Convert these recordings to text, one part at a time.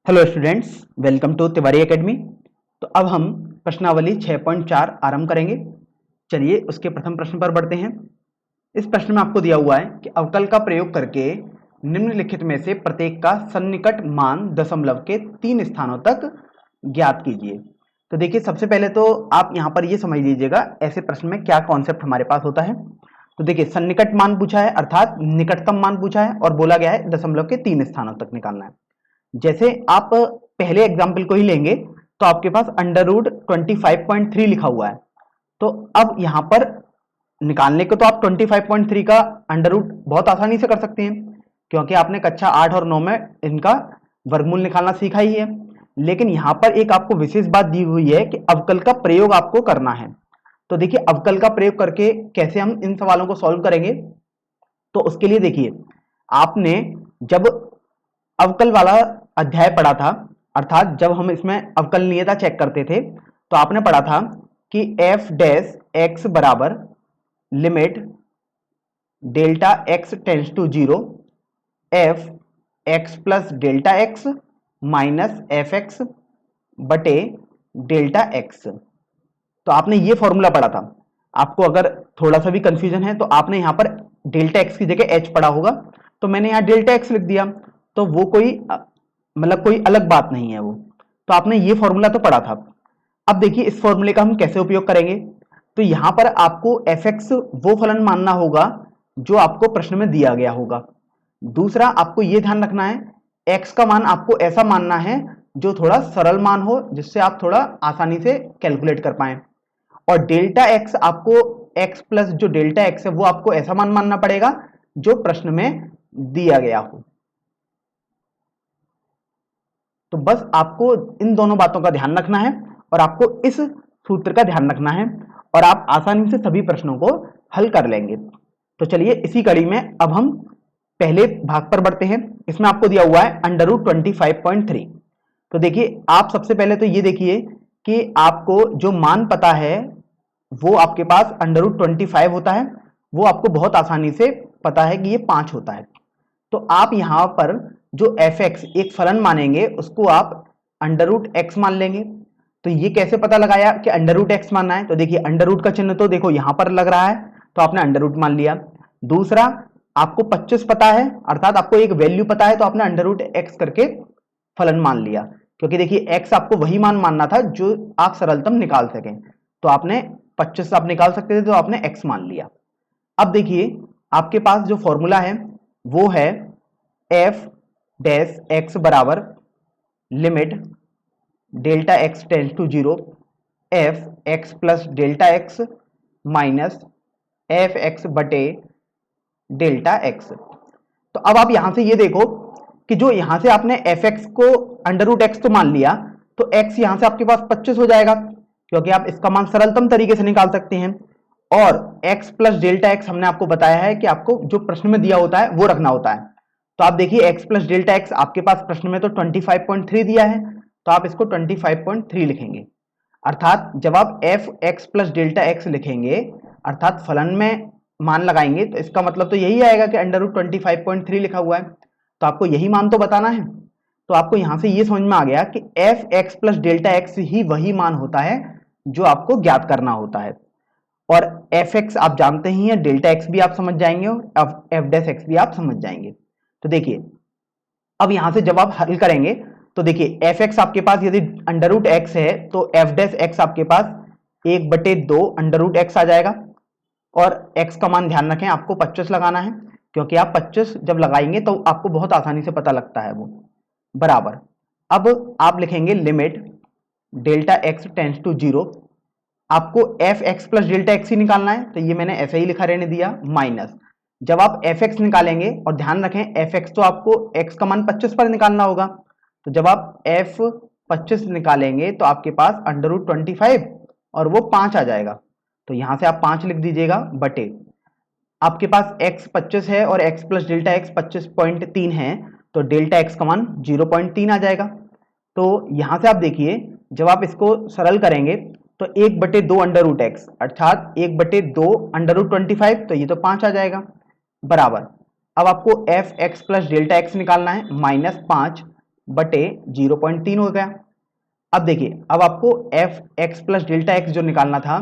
Hello students, welcome to Tiwari academy. तो अब हम प्रश्नावली 6.4 आरंभ करेंगे। चलिए उसके प्रथम प्रश्न पर बढ़ते हैं। इस प्रश्न में आपको दिया हुआ है कि अवकल का प्रयोग करके निम्नलिखित में से प्रत्येक का सन्निकट मान दशमलव के 3 स्थानों तक ज्ञात कीजिए। तो देखिए, सबसे पहले तो आप यहाँ पर ये समझ लीजिएगा ऐसे प्रश्न में क्या कॉन्सेप्ट हमारे पास होता है। तो देखिए, सन्निकट मान पूछा है अर्थात निकटतम मान पूछा है और बोला गया है दशमलव के 3 स्थानों तक निकालना है। जैसे आप पहले एग्जाम्पल को ही लेंगे तो आपके पास अंडर रूट 25.3 लिखा हुआ है। तो अब यहां पर निकालने को तो आप 25.3 का अंडर रूट बहुत आसानी से कर सकते हैं, क्योंकि आपने कक्षा 8 और 9 में इनका वर्गमूल निकालना सीखा ही है। लेकिन यहां पर एक आपको विशेष बात दी हुई है कि अवकल का प्रयोग आपको करना है। तो देखिए, अवकल का प्रयोग करके कैसे हम इन सवालों को सॉल्व करेंगे। तो उसके लिए देखिए, आपने जब अवकल वाला अध्याय पढ़ा था, अर्थात जब हम इसमें अवकलनीयता चेक करते थे, तो आपने पढ़ा था कि एफ डैश एक्स बराबर limit delta x tends to zero f x plus delta x minus F x बटे डेल्टा एक्स। तो आपने ये फॉर्मूला पढ़ा था। आपको अगर थोड़ा सा भी कंफ्यूजन है तो आपने यहां पर डेल्टा एक्स की जगह एच पढ़ा होगा, तो मैंने यहां डेल्टा एक्स लिख दिया। तो वो कोई मतलब कोई अलग बात नहीं है वो। तो आपने ये फॉर्मूला तो पढ़ा था। अब देखिए, इस फॉर्मूले का हम कैसे उपयोग करेंगे। तो यहां पर आपको एफ एक्स वो फलन मानना होगा जो आपको प्रश्न में दिया गया होगा। दूसरा, आपको यह ध्यान रखना है एक्स का मान आपको ऐसा मानना है जो थोड़ा सरल मान हो, जिससे आप थोड़ा आसानी से कैलकुलेट कर पाए। और डेल्टा एक्स आपको एक्स प्लस जो डेल्टा एक्स है वो आपको ऐसा मान मानना पड़ेगा जो प्रश्न में दिया गया हो। तो बस आपको इन दोनों बातों का ध्यान रखना है और आपको इस सूत्र का ध्यान रखना है और आप आसानी से सभी प्रश्नों को हल कर लेंगे। तो चलिए, इसी कड़ी में अब हम पहले भाग पर बढ़ते हैं। इसमें आपको दिया हुआ है अंडर रूट 25.3। तो देखिए, आप सबसे पहले तो ये देखिए कि आपको जो मान पता है वो आपके पास अंडर रूट 25 होता है, वो आपको बहुत आसानी से पता है कि ये 5 होता है। तो आप यहां पर जो एफ एक्स एक फलन मानेंगे उसको आप अंडर रूट एक्स मान लेंगे। तो ये कैसे पता लगाया कि अंडर रूट एक्स मानना है। तो देखिए, अंडर रूट का चिन्ह तो देखो यहां पर लग रहा है, तो आपने अंडर रूट मान लिया। दूसरा, आपको 25 पता है अर्थात आपको एक वैल्यू पता है, तो आपने अंडर रूट एक्स करके फलन मान लिया, क्योंकि देखिए एक्स आपको वही मान मानना था जो आप सरलतम निकाल सकें। तो आपने 25 आप निकाल सकते थे, तो आपने एक्स मान लिया। अब देखिए, आपके पास जो फॉर्मूला है वो है एफ डैश एक्स बराबर limit delta x tends to zero f x plus delta x minus F x बटे डेल्टा एक्स। तो अब आप यहां से ये देखो कि जो यहां से आपने एफ एक्स को अंडर रूट एक्स तो मान लिया, तो एक्स यहां से आपके पास 25 हो जाएगा, क्योंकि आप इसका मान सरलतम तरीके से निकाल सकते हैं। और x प्लस डेल्टा एक्स हमने आपको बताया है कि आपको जो प्रश्न में दिया होता है वो रखना होता है। तो आप देखिए, x प्लस डेल्टा एक्स आपके पास प्रश्न में तो 25.3 दिया है, तो आप इसको 25.3 लिखेंगे। अर्थात जब आप F x plus delta x लिखेंगे अर्थात फलन में मान लगाएंगे, तो इसका मतलब तो यही आएगा कि अंडर रूट 25.3 लिखा हुआ है, तो आपको यही मान तो बताना है। तो आपको यहां से ये समझ में आ गया कि F x plus delta X ही वही मान होता है जो आपको ज्ञात करना होता है। और एफ एक्स आप जानते ही हैं, डेल्टा एक्स भी आप समझ जाएंगे और एफ डैश एक्स भी आप समझ जाएंगे। तो देखिए, अब यहां से जब आप हल करेंगे तो देखिए, एफ एक्स आपके पास यदि अंडर रूट एक्स है तो एफ डैश एक्स आपके पास 1/2 अंडर रूट एक्स आ जाएगा। और एक्स का मान ध्यान रखें, आपको 25 लगाना है, क्योंकि आप 25 जब लगाएंगे तो आपको बहुत आसानी से पता लगता है वो बराबर। अब आप लिखेंगे limit delta x tends to zero, आपको F x plus delta X ही निकालना है, तो ये मैंने ऐसे ही लिखा रहने दिया, माइनस जब आप एफ एक्स निकालेंगे, और ध्यान रखें एफ एक्स तो आपको एक्स का मान 25 पर निकालना होगा, तो जब आप एफ 25 निकालेंगे तो आपके पास अंडर रूट 25 और वो 5 आ जाएगा। तो यहां से आप 5 लिख दीजिएगा बटे, आपके पास x 25 है और x प्लस डेल्टा एक्स 25.3 है, तो डेल्टा एक्स का मान 0.3 आ जाएगा। तो यहां से आप देखिए, जब आप इसको सरल करेंगे तो 1/2 अंडर रूट एक्स अर्थात 1/2 अंडर रूट 25, तो ये तो 5 आ जाएगा बराबर। अब आपको F x plus delta x निकालना है, -5 बटे 0.3 हो गया। अब देखिए, अब आपको F x plus delta x जो निकालना था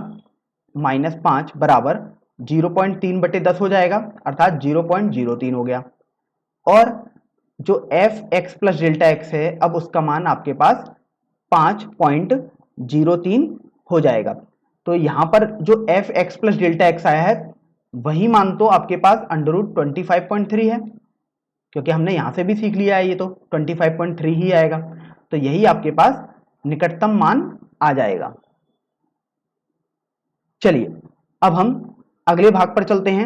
-5 बराबर 0.3 बटे 10 हो जाएगा, अर्थात 0.03 हो गया। और जो F x plus delta X है, अब उसका मान आपके पास 5.03 हो जाएगा। तो यहां पर जो F x plus delta X आया है, वही मान तो आपके पास √25.3 है, क्योंकि हमने यहां से भी सीख लिया है, ये तो 25.3 ही आएगा। तो यही आपके पास निकटतम मान आ जाएगा। चलिए अब हम अगले भाग पर चलते हैं।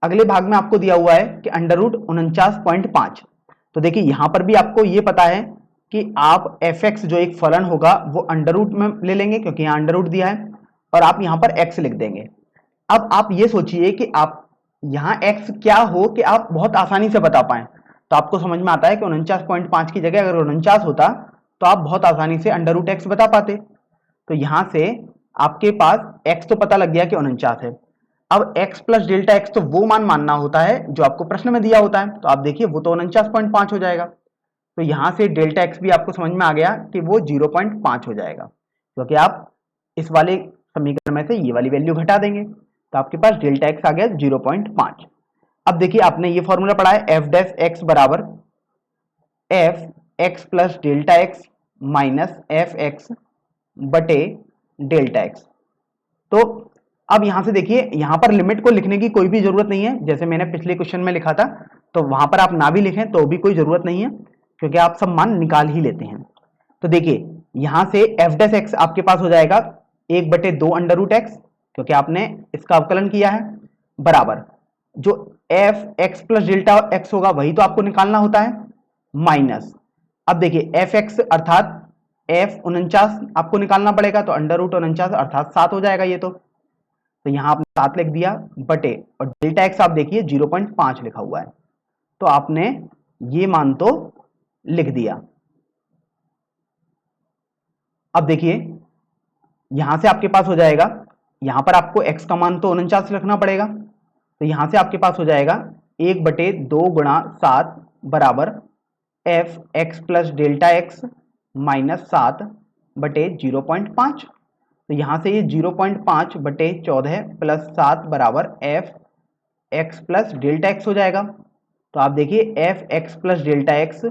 अगले भाग में आपको दिया हुआ है कि √49.5। तो देखिए यहां पर भी आपको ये पता है कि आप एफ एक्स जो एक फलन होगा वो अंडर रूट में ले लेंगे, क्योंकि यहां अंडर रूट दिया है, और आप यहां पर एक्स लिख देंगे। अब आप ये सोचिए कि आप यहां एक्स क्या हो कि आप बहुत आसानी से बता पाए। तो आपको समझ में आता है कि 49.5 की जगह अगर 49 होता तो आप बहुत आसानी से अंडर रूट एक्स बता पाते। तो यहां से आपके पास x तो पता लग गया कि 49 है। अब x प्लस डेल्टा एक्स तो वो मान मानना होता है जो आपको प्रश्न में दिया होता है। तो आप देखिए वो तो 49.5 हो जाएगा। तो यहां से डेल्टा एक्स भी आपको समझ में आ गया कि वो 0.5 हो जाएगा, क्योंकि आप इस वाले समीकरण में से ये वाली वैल्यू घटा देंगे। तो आपके पास डेल्टा एक्स आ गया 0.5। अब देखिए आपने ये फॉर्मूला पढ़ा है, एफ डैश एक्स बराबर F x plus delta x minus F x बटे डेल्टा एक्स। तो अब यहां से देखिए, यहां पर लिमिट को लिखने की कोई भी जरूरत नहीं है, जैसे मैंने पिछले क्वेश्चन में लिखा था। तो वहां पर आप ना भी लिखें तो भी कोई जरूरत नहीं है, क्योंकि आप सब मान निकाल ही लेते हैं। तो देखिए यहां से एफ डैश एक्स आपके पास हो जाएगा 1/2 अंडर रूट एक्स, क्योंकि आपने इसका अवकलन किया है, बराबर जो F x plus delta x होगा वही तो आपको निकालना होता है, माइनस अब देखिए एफ एक्स अर्थात एफ 49 आपको निकालना पड़ेगा, तो अंडर रूट 49 अर्थात 7 हो जाएगा ये तो यहां आपने 7 लिख दिया बटे, और डेल्टा एक्स आप देखिए 0.5 लिखा हुआ है, तो आपने ये मान तो लिख दिया। अब देखिए यहां से आपके पास हो जाएगा, यहां पर आपको x का मान तो 49 रखना पड़ेगा, तो यहां से आपके पास हो जाएगा 1/2 गुणा 7 बराबर F x plus delta x minus 7 बटे 0.5। तो यहां से ये 0.5 बटे 14 प्लस 7 बराबर F x plus delta x हो जाएगा। तो आप देखिए F x plus delta x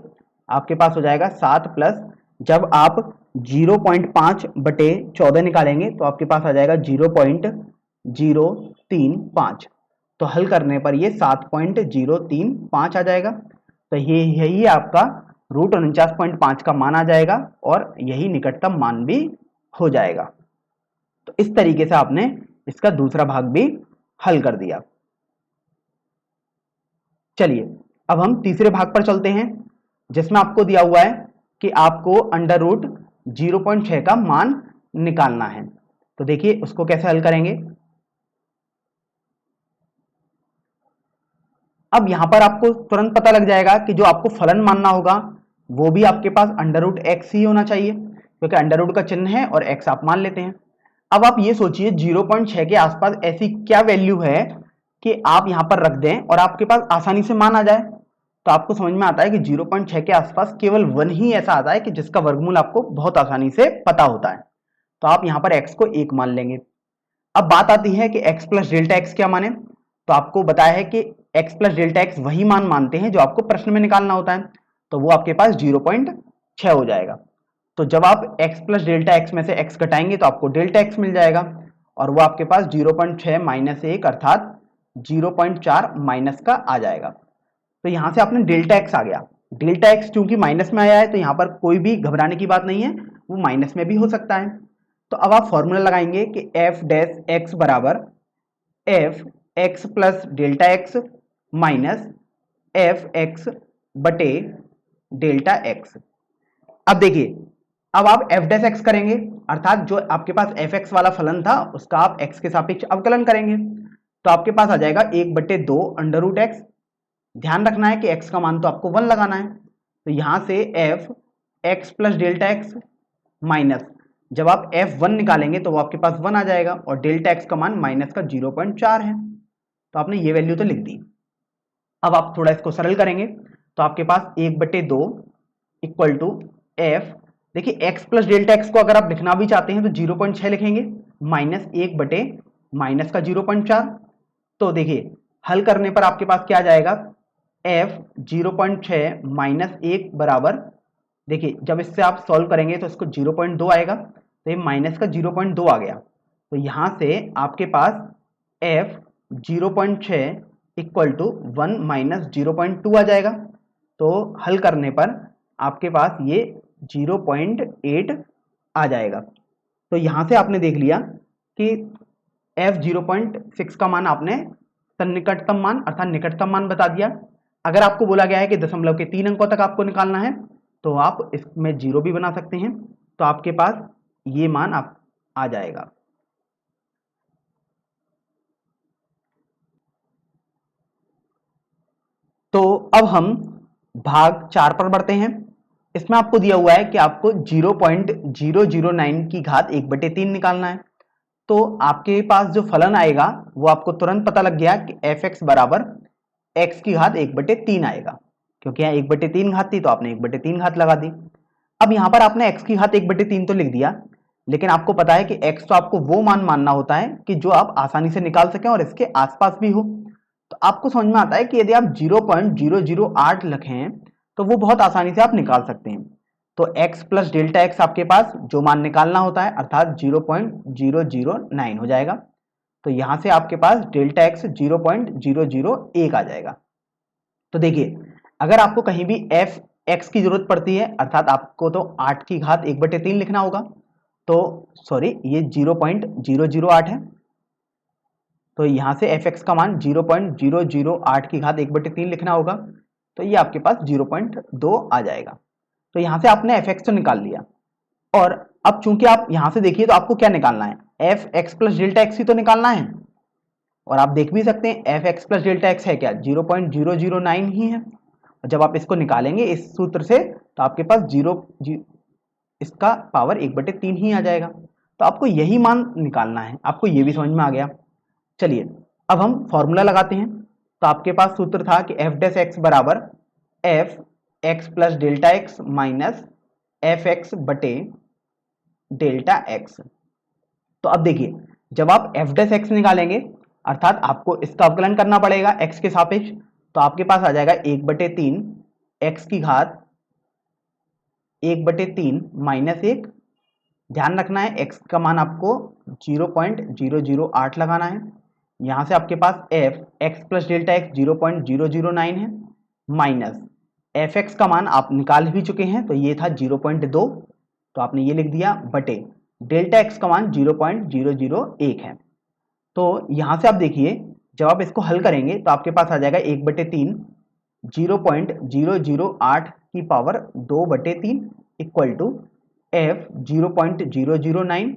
आपके पास हो जाएगा 7 प्लस, जब आप 0.5 बटे 14 निकालेंगे तो आपके पास आ जाएगा 0.035। तो हल करने पर ये 7.035 आ जाएगा। तो ये यही आपका √49.5 का मान आ जाएगा, और यही निकटतम मान भी हो जाएगा। तो इस तरीके से आपने इसका दूसरा भाग भी हल कर दिया। चलिए अब हम तीसरे भाग पर चलते हैं, जिसमें आपको दिया हुआ है कि आपको अंडर रूट 0.6 का मान निकालना है। तो देखिए उसको कैसे हल करेंगे। अब यहां पर आपको तुरंत पता लग जाएगा कि जो आपको फलन मानना होगा वो भी आपके पास अंडर रूट एक्स ही होना चाहिए, क्योंकि अंडर रूट का चिन्ह है और एक्स आप मान लेते हैं। अब आप ये सोचिए 0.6 के आसपास ऐसी क्या वैल्यू है कि आप यहां पर रख दें और आपके पास आसानी से मान आ जाए। तो आपको समझ में आता है कि 0.6 के आसपास केवल 1 ही ऐसा आता है कि जिसका वर्गमूल आपको बहुत आसानी से पता होता है। तो आप यहां पर x को 1 मान लेंगे। अब बात आती है कि x प्लस डेल्टा एक्स क्या माने। तो आपको बताया है कि x प्लस डेल्टा एक्स वही मान मानते हैं जो आपको प्रश्न में निकालना होता है, तो वो आपके पास 0.6 हो जाएगा। तो जब आप x प्लस डेल्टा एक्स में से x घटाएंगे तो आपको डेल्टा x मिल जाएगा, और वो आपके पास 0.6 माइनस 1 अर्थात 0.4 माइनस का आ जाएगा। तो यहां से आपने डेल्टा एक्स आ गया। डेल्टा एक्स चूंकि माइनस में आया है तो यहां पर कोई भी घबराने की बात नहीं है, वो माइनस में भी हो सकता है। तो अब आप फॉर्मूला लगाएंगे कि एफ डैश एक्स बराबर F x plus delta x minus F x बटे डेल्टा एक्स। अब देखिए, अब आप एफ डैश एक्स करेंगे, अर्थात जो आपके पास एफ एक्स वाला फलन था उसका आप एक्स के सापेक्ष अवकलन करेंगे। तो आपके पास आ जाएगा 1/2 अंडर रूट एक्स। ध्यान रखना है कि x का मान तो आपको 1 लगाना है। तो यहां से F x plus delta x minus, जब आप f1 निकालेंगे तो वो आपके पास 1 आ जाएगा, और डेल्टा x का मान माइनस का 0.4 है। तो आपने ये वैल्यू तो लिख दी। अब आप थोड़ा इसको सरल करेंगे तो आपके पास 1/2 इक्वल टू एफ, देखिए एक्स प्लस डेल्टा एक्स को अगर आप लिखना भी चाहते हैं तो 0.6 लिखेंगे, माइनस 1 बटे माइनस का 0.4। तो देखिए हल करने पर आपके पास क्या आ जाएगा, एफ 0.6 माइनस 1 बराबर, देखिए जब इससे आप सॉल्व करेंगे तो इसको 0.2 आएगा, तो ये माइनस का 0.2 आ गया। तो यहाँ से आपके पास एफ 0.6 इक्वल टू 1 माइनस 0.2 आ जाएगा। तो हल करने पर आपके पास ये 0.8 आ जाएगा। तो यहाँ से आपने देख लिया कि f 0.6 का मान आपने सन्निकटतम मान अर्थात निकटतम मान बता दिया। अगर आपको बोला गया है कि दशमलव के 3 अंकों तक आपको निकालना है तो आप इसमें 0 भी बना सकते हैं, तो आपके पास ये मान आप आ जाएगा। तो अब हम भाग 4 पर बढ़ते हैं। इसमें आपको दिया हुआ है कि आपको 0.009 की घात 1/3 निकालना है। तो आपके पास जो फलन आएगा वो आपको तुरंत पता लग गया कि एफ एक्स बराबर एक्स की घात 1/3 आएगा, क्योंकि यहाँ 1/3 घात थी तो आपने 1/3 घात लगा दी। अब यहाँ पर आपने एक्स की घात 1/3 तो लिख दिया, लेकिन आपको पता है कि एक्स तो आपको वो मान मानना होता है कि जो आप आसानी से निकाल सकें और इसके आसपास भी हो। तो आपको समझ में आता है कि यदि आप 0.008 लिखें तो वो बहुत आसानी से आप निकाल सकते हैं। तो x प्लस डेल्टा एक्स आपके पास जो मान निकालना होता है अर्थात 0.009 हो जाएगा। तो यहां से आपके पास डेल्टा एक्स 0.001 आ जाएगा। तो देखिए अगर आपको कहीं भी एफ एक्स की जरूरत पड़ती है अर्थात आपको तो 8 की घात 1/3 लिखना होगा, तो सॉरी ये 0.008 है, तो यहां से एफ एक्स का मान 0.008 की घात 1/3 लिखना होगा, तो ये आपके पास 0.2 आ जाएगा। तो यहां से आपने एफ एक्स तो निकाल लिया, और अब चूंकि आप यहां से देखिए तो आपको क्या निकालना है, F x plus delta X ही तो निकालना है। और आप देख भी सकते हैं F x plus delta X है क्या, 0.009 ही है। और जब आप इसको निकालेंगे इस सूत्र से तो आपके पास इसका पावर 1/3 ही आ जाएगा। तो आपको यही मान निकालना है, आपको ये भी समझ में आ गया। चलिए अब हम फॉर्मूला लगाते हैं। तो आपके पास सूत्र था कि एफ डैश एक्स बराबर F x plus delta x minus F x बटे डेल्टा एक्स। तो अब देखिए जब आप एफ डैश एक्स निकालेंगे अर्थात आपको इसका अवकलन करना पड़ेगा एक्स के सापेक्ष, तो आपके पास आ जाएगा 1/3 एक्स की घात 1/3 माइनस 1। ध्यान रखना है एक्स का मान आपको 0.008 लगाना है। यहां से आपके पास F x plus delta X 0.009 है, माइनस एफ एक्स का मान आप निकाल भी चुके हैं तो ये था 0.2, तो आपने ये लिख दिया, बटे डेल्टा एक्स का मान 0.001 है। तो यहां से आप देखिए जब आप इसको हल करेंगे तो आपके पास आ जाएगा 1/3 0.008 की पावर 2/3 इक्वल टू एफ 0.009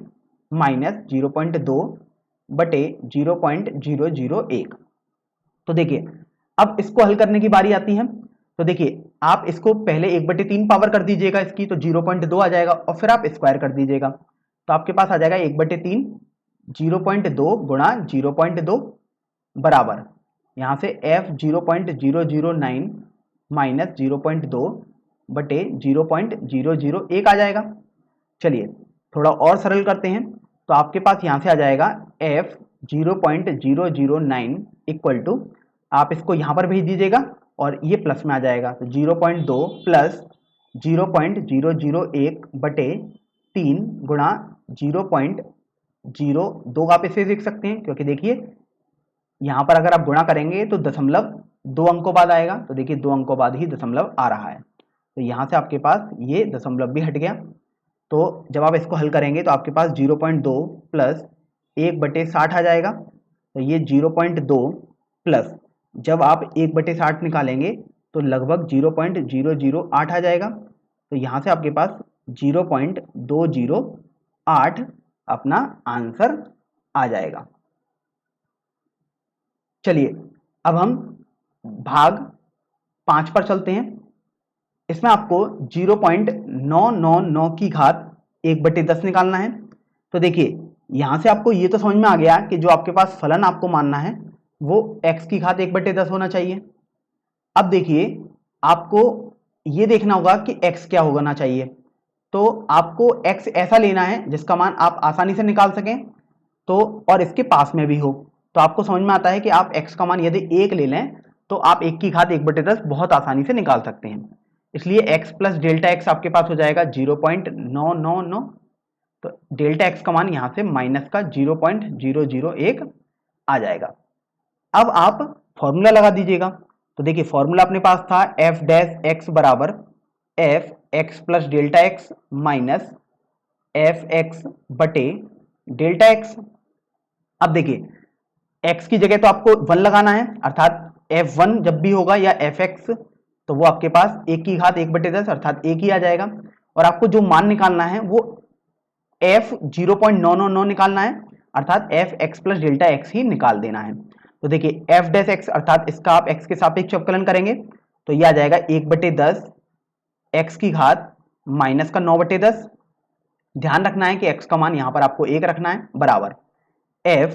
माइनस 0.2 बटे 0.001। तो देखिए अब इसको हल करने की बारी आती है। तो देखिए आप इसको पहले 1/3 पावर कर दीजिएगा इसकी, तो 0.2 आ जाएगा, और फिर आप स्क्वायर कर दीजिएगा तो आपके पास आ जाएगा 1/3 0.2 गुणा 0.2 बराबर यहां से f 0.009 माइनस 0.2 बटे 0.001 आ जाएगा। चलिए थोड़ा और सरल करते हैं। तो आपके पास यहां से आ जाएगा f 0.009 इक्वल टू, आप इसको यहां पर भेज दीजिएगा और ये प्लस में आ जाएगा, तो 0.2 प्लस 0.001 बटे 3 गुणा 0.02 आप इसे लिख सकते हैं, क्योंकि देखिए यहां पर अगर आप गुणा करेंगे तो दशमलव 2 अंकों बाद आएगा, तो देखिए 2 अंकों बाद ही दशमलव आ रहा है, तो यहां से आपके पास ये दशमलव भी हट गया। तो जब आप इसको हल करेंगे तो आपके पास 0.2 प्लस 1/60 आ जाएगा, तो ये 0.2 प्लस जब आप 1/60 निकालेंगे तो लगभग 0.008 आ जाएगा, तो यहां से आपके पास 0.208 अपना आंसर आ जाएगा। चलिए अब हम भाग 5 पर चलते हैं। इसमें आपको 0.999 की घात 1/10 निकालना है। तो देखिए यहां से आपको ये तो समझ में आ गया कि जो आपके पास फलन आपको मानना है वो x की घात 1/10 होना चाहिए। अब देखिए आपको ये देखना होगा कि x क्या होना चाहिए। तो आपको x ऐसा लेना है जिसका मान आप आसानी से निकाल सकें, तो और इसके पास में भी हो। तो आपको समझ में आता है कि आप x का मान यदि 1 ले लें तो आप 1 की घात 1/10 बहुत आसानी से निकाल सकते हैं। इसलिए x प्लस डेल्टा x आपके पास हो जाएगा 0.999। तो डेल्टा x का मान यहां से माइनस का 0.001 आ जाएगा। अब आप फॉर्मूला लगा दीजिएगा। तो देखिए फॉर्मूला अपने पास था f डैश x बराबर F x plus delta x minus F x बटे डेल्टा एक्स। अब देखिए x की जगह तो आपको 1 लगाना है, अर्थात f1 जब भी होगा या fx तो वो आपके पास 1 की घात 1/10 अर्थात 1 ही आ जाएगा। और आपको जो मान निकालना है वो f 0.999 निकालना है, अर्थात F x plus delta X ही निकाल देना है। तो देखिए f डैश एक्स अर्थात इसका आप x के सापेक्ष अवकलन करेंगे तो ये आ जाएगा 1/10 x की घात माइनस का 9/10। ध्यान रखना है कि x का मान यहां पर आपको 1 रखना है बराबर f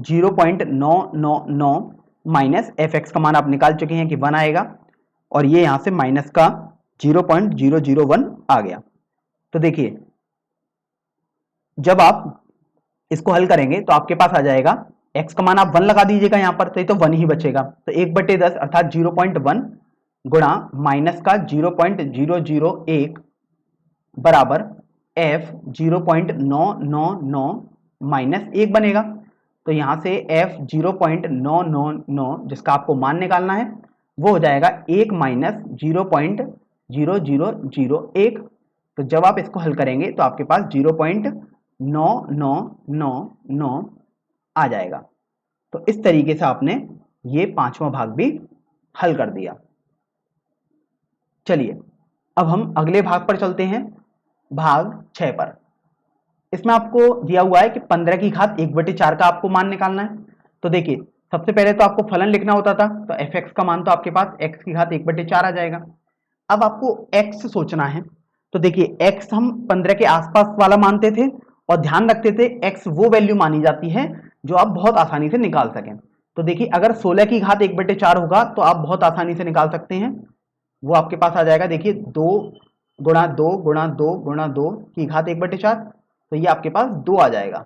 0.999 माइनस एफ एक्स का मान आप निकाल चुके हैं कि 1 आएगा, और ये यहां से माइनस का 0.001 आ गया। तो देखिए जब आप इसको हल करेंगे तो आपके पास आ जाएगा x का मान आप 1 लगा दीजिएगा यहां पर, तो ये तो 1 ही बचेगा। तो 1/10 अर्थात 0.1 गुणा माइनस का 0.001 बराबर f 0.999 माइनस 1 बनेगा। तो यहां से f 0.999 जिसका आपको मान निकालना है वो हो जाएगा 1 माइनस 0.0001। तो जब आप इसको हल करेंगे तो आपके पास 0.9999 आ जाएगा। तो इस तरीके से आपने ये 5वां भाग भी हल कर दिया। चलिए अब हम अगले भाग पर चलते हैं, भाग 6 पर। इसमें आपको दिया हुआ है कि 15 की घात 1/4 का आपको मान निकालना है। तो देखिए सबसे पहले तो आपको फलन लिखना होता था, तो एफ एक्स का मान तो आपके पास x की घात 1/4 आ जाएगा। अब आपको x सोचना है। तो देखिए x हम 15 के आसपास वाला मानते थे और ध्यान रखते थे x वो वैल्यू मानी जाती है जो आप बहुत आसानी से निकाल सकें। तो देखिए अगर 16 की घात 1/4 होगा तो आप बहुत आसानी से निकाल सकते हैं। वो आपके पास आ जाएगा, देखिए 2 गुणा 2 गुणा 2 गुणा 2 की घात 1/4, तो ये आपके पास 2 आ जाएगा।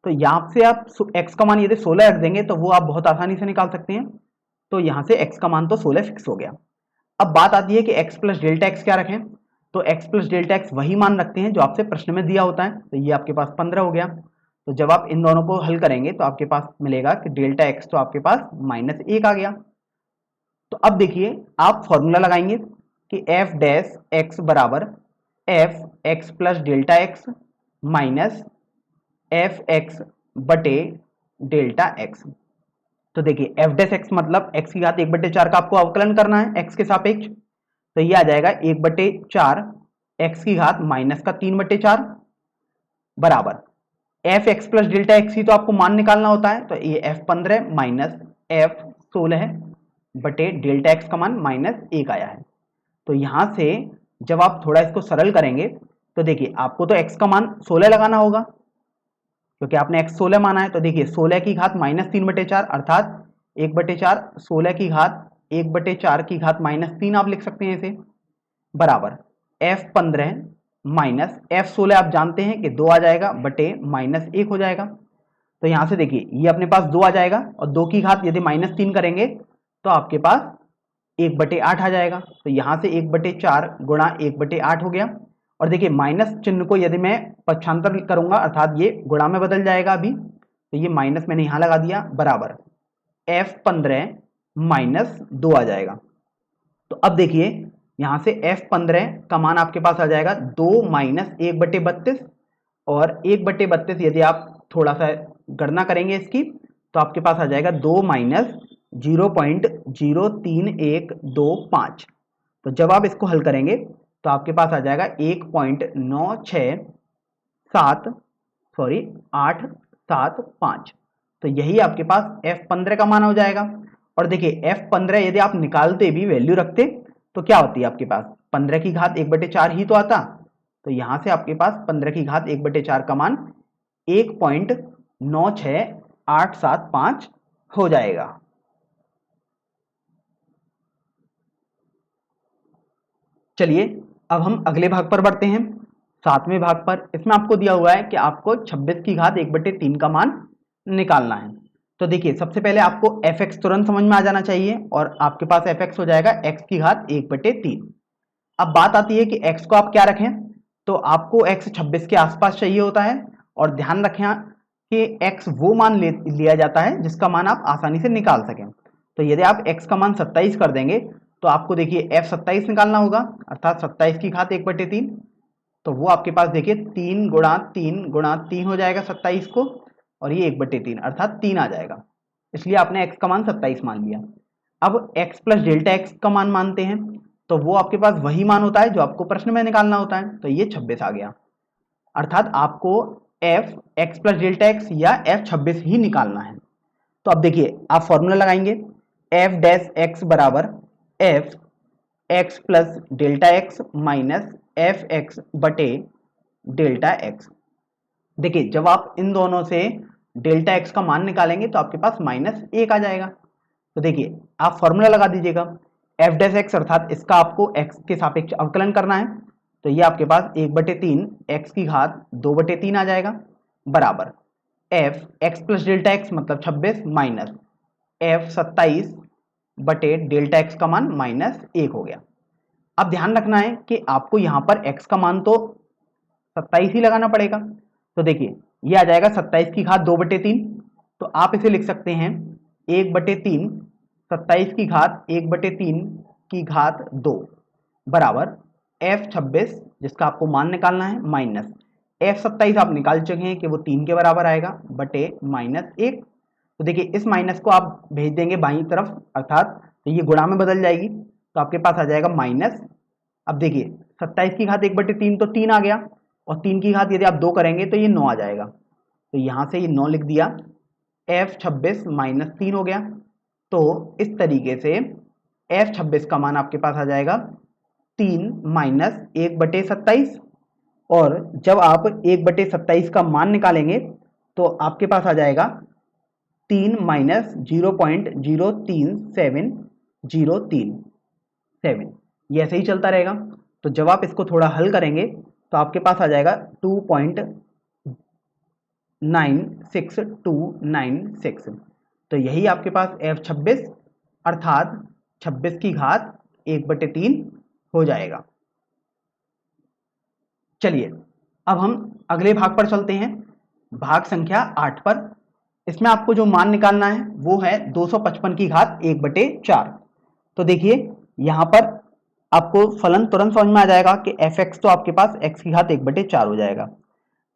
तो यहाँ से आप x का मान यदि 16 रख देंगे तो वो आप बहुत आसानी से निकाल सकते हैं। तो यहाँ से x का मान तो 16 फिक्स हो गया। अब बात आती है कि x प्लस डेल्टा एक्स क्या रखें। तो x प्लस डेल्टा एक्स वही मान रखते हैं जो आपसे प्रश्न में दिया होता है। तो ये आपके पास 15 हो गया। तो जब आप इन दोनों को हल करेंगे तो आपके पास मिलेगा कि डेल्टा एक्स तो आपके पास -1 आ गया। तो अब देखिए आप फॉर्मूला लगाएंगे कि एफ डैश एक्स बराबर F x plus delta x minus F x बटे डेल्टा एक्स। तो देखिए एफ डैश एक्स मतलब एक्स की घात 1/4 का आपको अवकलन करना है एक्स के सापेक्ष। तो ये आ जाएगा 1/4 एक्स की घात माइनस का 3/4 बराबर F x plus delta X ही तो आपको मान निकालना होता है। तो ये f15 माइनस f16 बटे डेल्टा एक्स का मान -1 आया है। तो यहां से जब आप थोड़ा इसको सरल करेंगे तो देखिए आपको तो x का मान 16 लगाना होगा क्योंकि आपने x 16 माना है। तो देखिए 16 की घात -3/4 अर्थात 1/4 16 की घात 1/4 की घात -3 आप लिख सकते हैं इसे बराबर f15 माइनस f16 आप जानते हैं कि 2 आ जाएगा बटे -1 हो जाएगा। तो यहां से देखिए ये अपने पास 2 आ जाएगा और 2 की घात यदि -3 करेंगे तो आपके पास 1/8 आ जाएगा। तो यहां से 1/4 गुणा 1/8 हो गया। और देखिए माइनस चिन्ह को यदि मैं पक्षांतर करूंगा अर्थात ये गुणा में बदल जाएगा अभी, तो ये माइनस मैंने यहां लगा दिया बराबर f15 -2 आ जाएगा। तो अब देखिए यहां से f15 का मान आपके पास आ जाएगा 2 माइनस 1/32, और 1/32 यदि आप थोड़ा सा गणना करेंगे इसकी तो आपके पास आ जाएगा 2 माइनस 0.03125। तो जब आप इसको हल करेंगे तो आपके पास आ जाएगा 1.875। तो यही आपके पास f15 का मान हो जाएगा। और देखिए f15 यदि आप निकालते भी वैल्यू रखते तो क्या होती है आपके पास 15 की घात 1/4 ही तो आता। तो यहां से आपके पास 15 की घात 1/4 का मान 1.96875 हो जाएगा। चलिए अब हम अगले भाग पर बढ़ते हैं, 7वें भाग पर। इसमें आपको दिया हुआ है कि आपको 26 की घात 1/3 का मान निकालना है। तो देखिए सबसे पहले आपको fx तुरंत समझ में आ जाना चाहिए और आपके पास fx हो जाएगा x की घात 1/3। अब बात आती है कि x को आप क्या रखें, तो आपको x 26 के आसपास चाहिए होता है। और ध्यान रखें कि x वो मान लिया जाता है जिसका मान आप आसानी से निकाल सकें। तो यदि आप x का मान 27 कर देंगे तो आपको देखिए f 27 निकालना होगा, अर्थात 27 की घात 1/3। तो वो आपके पास देखिए 3 गुणा 3 गुणा 3 हो जाएगा 27 को, और ये 1/3 अर्थात 3 आ जाएगा। इसलिए आपने x का मान 27 मान लिया। अब x प्लस डेल्टा x का मान मानते हैं, तो वो आपके पास वही मान होता है जो आपको प्रश्न में निकालना होता है। तो ये 26 आ गया, अर्थात आपको f x plus delta x या f 26 ही निकालना है। तो अब देखिए आप फॉर्मूला लगाएंगे, f डैश x बराबर f x plus delta x minus F x बटे डेल्टा एक्स। देखिए जब आप इन दोनों से डेल्टा एक्स का मान निकालेंगे तो आपके पास -1 आ जाएगा। तो देखिए आप फॉर्मूला लगा दीजिएगा, एफ डैश एक्स अर्थात इसका आपको एक्स के सापेक्ष अवकलन करना है। तो ये आपके पास 1/3 एक्स की घात 2/3 आ जाएगा, बराबर F x plus delta x मतलब 26 माइनस एफ 27 बटे डेल्टा एक्स का मान -1 हो गया। अब ध्यान रखना है कि आपको यहाँ पर x का मान तो 27 ही लगाना पड़ेगा। तो देखिए ये आ जाएगा 27 की घात 2/3। तो आप इसे लिख सकते हैं 1/3, 27 की घात 1/3 की घात 2 बराबर f26 जिसका आपको मान निकालना है माइनस f27 आप निकाल चुके हैं कि वो 3 के बराबर आएगा बटे -1। तो देखिए इस माइनस को आप भेज देंगे बाईं तरफ, अर्थात तो ये गुणा में बदल जाएगी। तो आपके पास आ जाएगा माइनस, अब देखिए 27 की घात 1/3 तो 3 आ गया, और 3 की घात यदि आप 2 करेंगे तो ये 9 आ जाएगा। तो यहाँ से ये 9 लिख दिया, f26 -3 हो गया। तो इस तरीके से f26 का मान आपके पास आ जाएगा 3 माइनस 1/27। और जब आप 1/27 का मान निकालेंगे तो आपके पास आ जाएगा 3 माइनस 0.037703, ये ऐसे ही चलता रहेगा। तो जब आप इसको थोड़ा हल करेंगे तो आपके पास आ जाएगा 2.96296। तो यही आपके पास f26 अर्थात 26 की घात 1/3 हो जाएगा। चलिए अब हम अगले भाग पर चलते हैं, भाग संख्या 8 पर। इसमें आपको जो मान निकालना है वो है 255 की घात 1/4। तो देखिए यहाँ पर आपको फलन तुरंत समझ में आ जाएगा कि एफ एक्स तो आपके पास x की घात 1/4 हो जाएगा।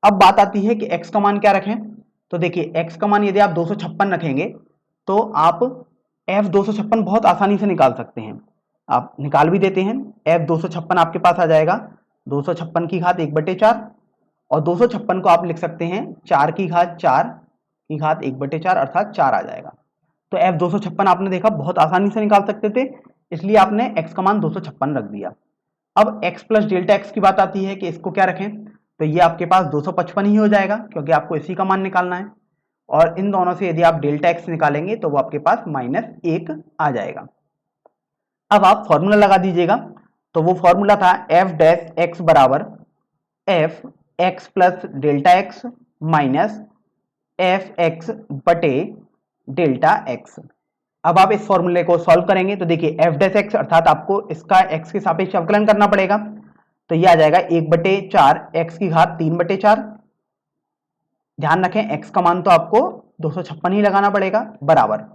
अब बात आती है कि x का मान क्या रखें। तो देखिए x का मान यदि आप 256 रखेंगे तो आप f 256 बहुत आसानी से निकाल सकते हैं, आप निकाल भी देते हैं। f 256 आपके पास आ जाएगा 256 की घात 1/4, और 256 को आप लिख सकते हैं 4 की घात 1/4 अर्थात 4 आ जाएगा। तो f 256 आपने देखा बहुत आसानी से निकाल सकते थे, इसलिए आपने x का मान 256 रख दिया। अब x प्लस डेल्टा x की बात आती है कि इसको क्या रखें, तो ये आपके पास 255 ही हो जाएगा क्योंकि आपको इसी का मान निकालना है। और इन दोनों से यदि आप डेल्टा x निकालेंगे तो वो आपके पास -1 आ जाएगा। अब आप फॉर्मूला लगा दीजिएगा, तो वो फॉर्मूला था f डैश x बराबर f x plus delta x minus F x बटे डेल्टा एक्स। अब आप इस फॉर्मूले को सॉल्व करेंगे तो देखिए एफ डैश एक्स अर्थात आपको इसका एक्स के सापेक्ष अवकलन करना पड़ेगा। तो ये आ जाएगा 1/4 एक्स की घात 3/4। ध्यान रखें एक्स का मान तो आपको 256 ही लगाना पड़ेगा, बराबर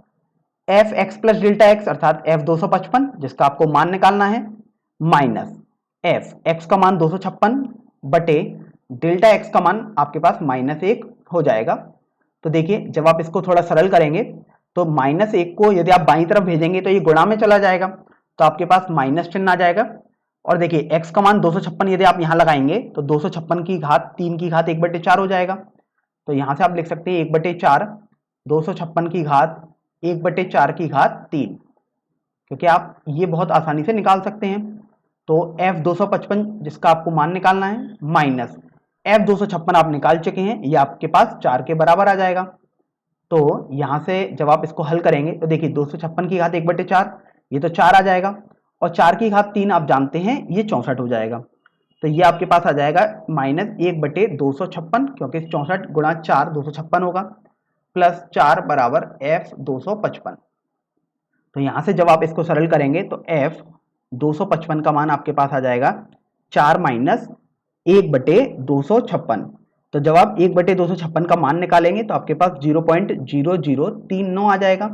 F x plus delta x अर्थात एफ 255 जिसका आपको मान निकालना है माइनस एफ एक्स का मान 256 बटे डेल्टा एक्स का मान आपके पास -1 हो जाएगा। तो देखिए जब आप इसको थोड़ा सरल करेंगे तो -1 को यदि आप बाईं तरफ भेजेंगे तो ये गुणा में चला जाएगा, तो आपके पास माइनस चिन्ह आ जाएगा। और देखिए x का मान 256 यदि आप यहाँ लगाएंगे तो 256 की घात 3 की घात 1/4 हो जाएगा। तो यहाँ से आप लिख सकते हैं 1/4 256 की घात 1/4 की घात 3, क्योंकि आप ये बहुत आसानी से निकाल सकते हैं। तो f 255 जिसका आपको मान निकालना है माइनस f 256 आप निकाल चुके हैं, ये आपके पास 4 के बराबर आ जाएगा। तो यहाँ से जब आप इसको हल करेंगे तो देखिए 256 की घात 1/4 ये तो 4 आ जाएगा, और 4 की घात 3 आप जानते हैं ये 64 हो जाएगा। तो ये आपके पास आ जाएगा -1/256, क्योंकि 64 गुणा 4 256 होगा, प्लस 4 बराबर f 255। तो यहां से जब आप इसको सरल करेंगे तो f 255 का मान आपके पास आ जाएगा 4 माइनस 1/256। तो जब आप 1/256 का मान निकालेंगे तो आपके पास 0.0039 आ जाएगा।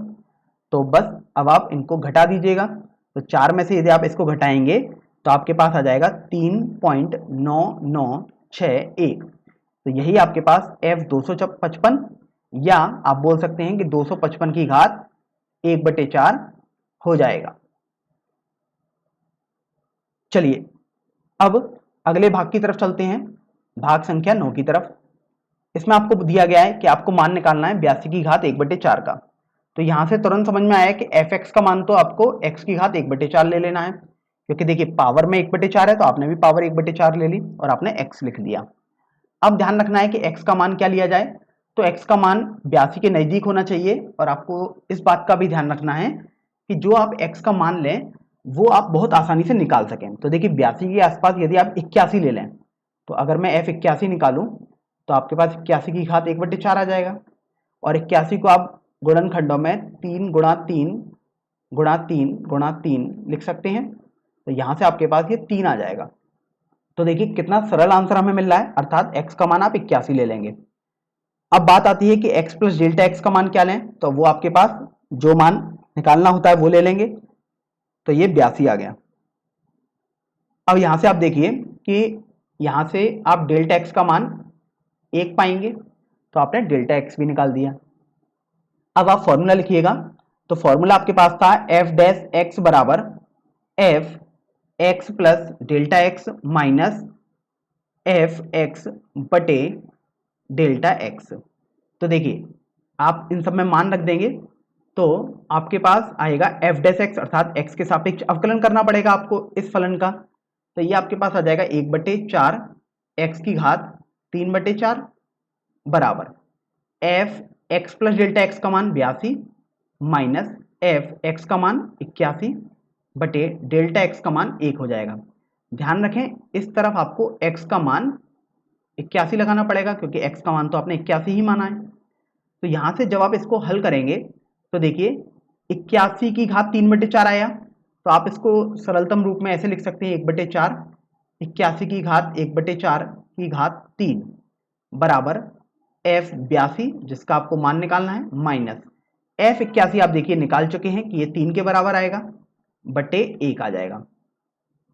तो बस अब आप इनको घटा दीजिएगा। तो 4 में से यदि आप इसको घटाएंगे तो आपके पास आ जाएगा 3.9961। तो यही आपके पास f 255 या आप बोल सकते हैं कि 255 की घात 1/4 हो जाएगा। चलिए अब अगले भाग की तरफ चलते हैं, भाग संख्या 9 की तरफ। इसमें आपको दिया गया है कि आपको मान निकालना है 82 की घात 1/4 का। तो यहां से तुरंत समझ में आया कि fx का मान तो आपको x की घात 1/4 ले लेना है, क्योंकि देखिए पावर में 1/4 है तो आपने भी पावर 1/4 ले ली और आपने x लिख दिया। अब ध्यान रखना है कि x का मान क्या लिया जाए। तो x का मान 82 के नजदीक होना चाहिए, और आपको इस बात का भी ध्यान रखना है कि जो आप x का मान लें वो आप बहुत आसानी से निकाल सकें। तो देखिए 82 के आसपास यदि आप 81 ले लें, तो अगर मैं f 81 निकालूं तो आपके पास 81 की घात 1/4 आ जाएगा, और 81 को आप गुणनखंडों में 3 गुणा 3 गुणा 3 गुणा 3 लिख सकते हैं। तो यहां से आपके पास ये 3 आ जाएगा। तो देखिए कितना सरल आंसर हमें मिल रहा है, अर्थात x का मान आप 81 ले लेंगे। अब बात आती है कि x प्लस डेल्टा x का मान क्या लें, तो वो आपके पास जो मान निकालना होता है वो ले लेंगे। तो ये 82 आ गया। अब यहां से आप देखिए कि यहां से आप डेल्टा x का मान 1 पाएंगे, तो आपने डेल्टा x भी निकाल दिया। अब आप फॉर्मूला लिखिएगा। तो फॉर्मूला आपके पास था f डैश x बराबर f x plus delta x minus F x बटे डेल्टा एक्स। तो देखिए आप इन सब में मान रख देंगे तो आपके पास आएगा एफ डैश एक्स, अर्थात एक्स के सापेक्ष अवकलन करना पड़ेगा आपको इस फलन का। तो ये आपके पास आ जाएगा 1/4 एक्स की घात 3/4 बराबर F x plus delta x का मान 82 माइनस एफ एक्स का मान 81 बटे डेल्टा एक्स का मान 1 हो जाएगा। ध्यान रखें इस तरफ आपको x का मान 81 लगाना पड़ेगा, क्योंकि x का मान तो आपने 81 ही माना है। तो यहां से जब आप इसको हल करेंगे तो देखिए 81 की घात 3/4 आया, तो आप इसको सरलतम रूप में ऐसे लिख सकते हैं 1/4 81 की घात 1/4 की घात 3 बराबर f 82 जिसका आपको मान निकालना है माइनस f 81 आप देखिए निकाल चुके हैं कि ये 3 के बराबर आएगा बटे 1 आ जाएगा।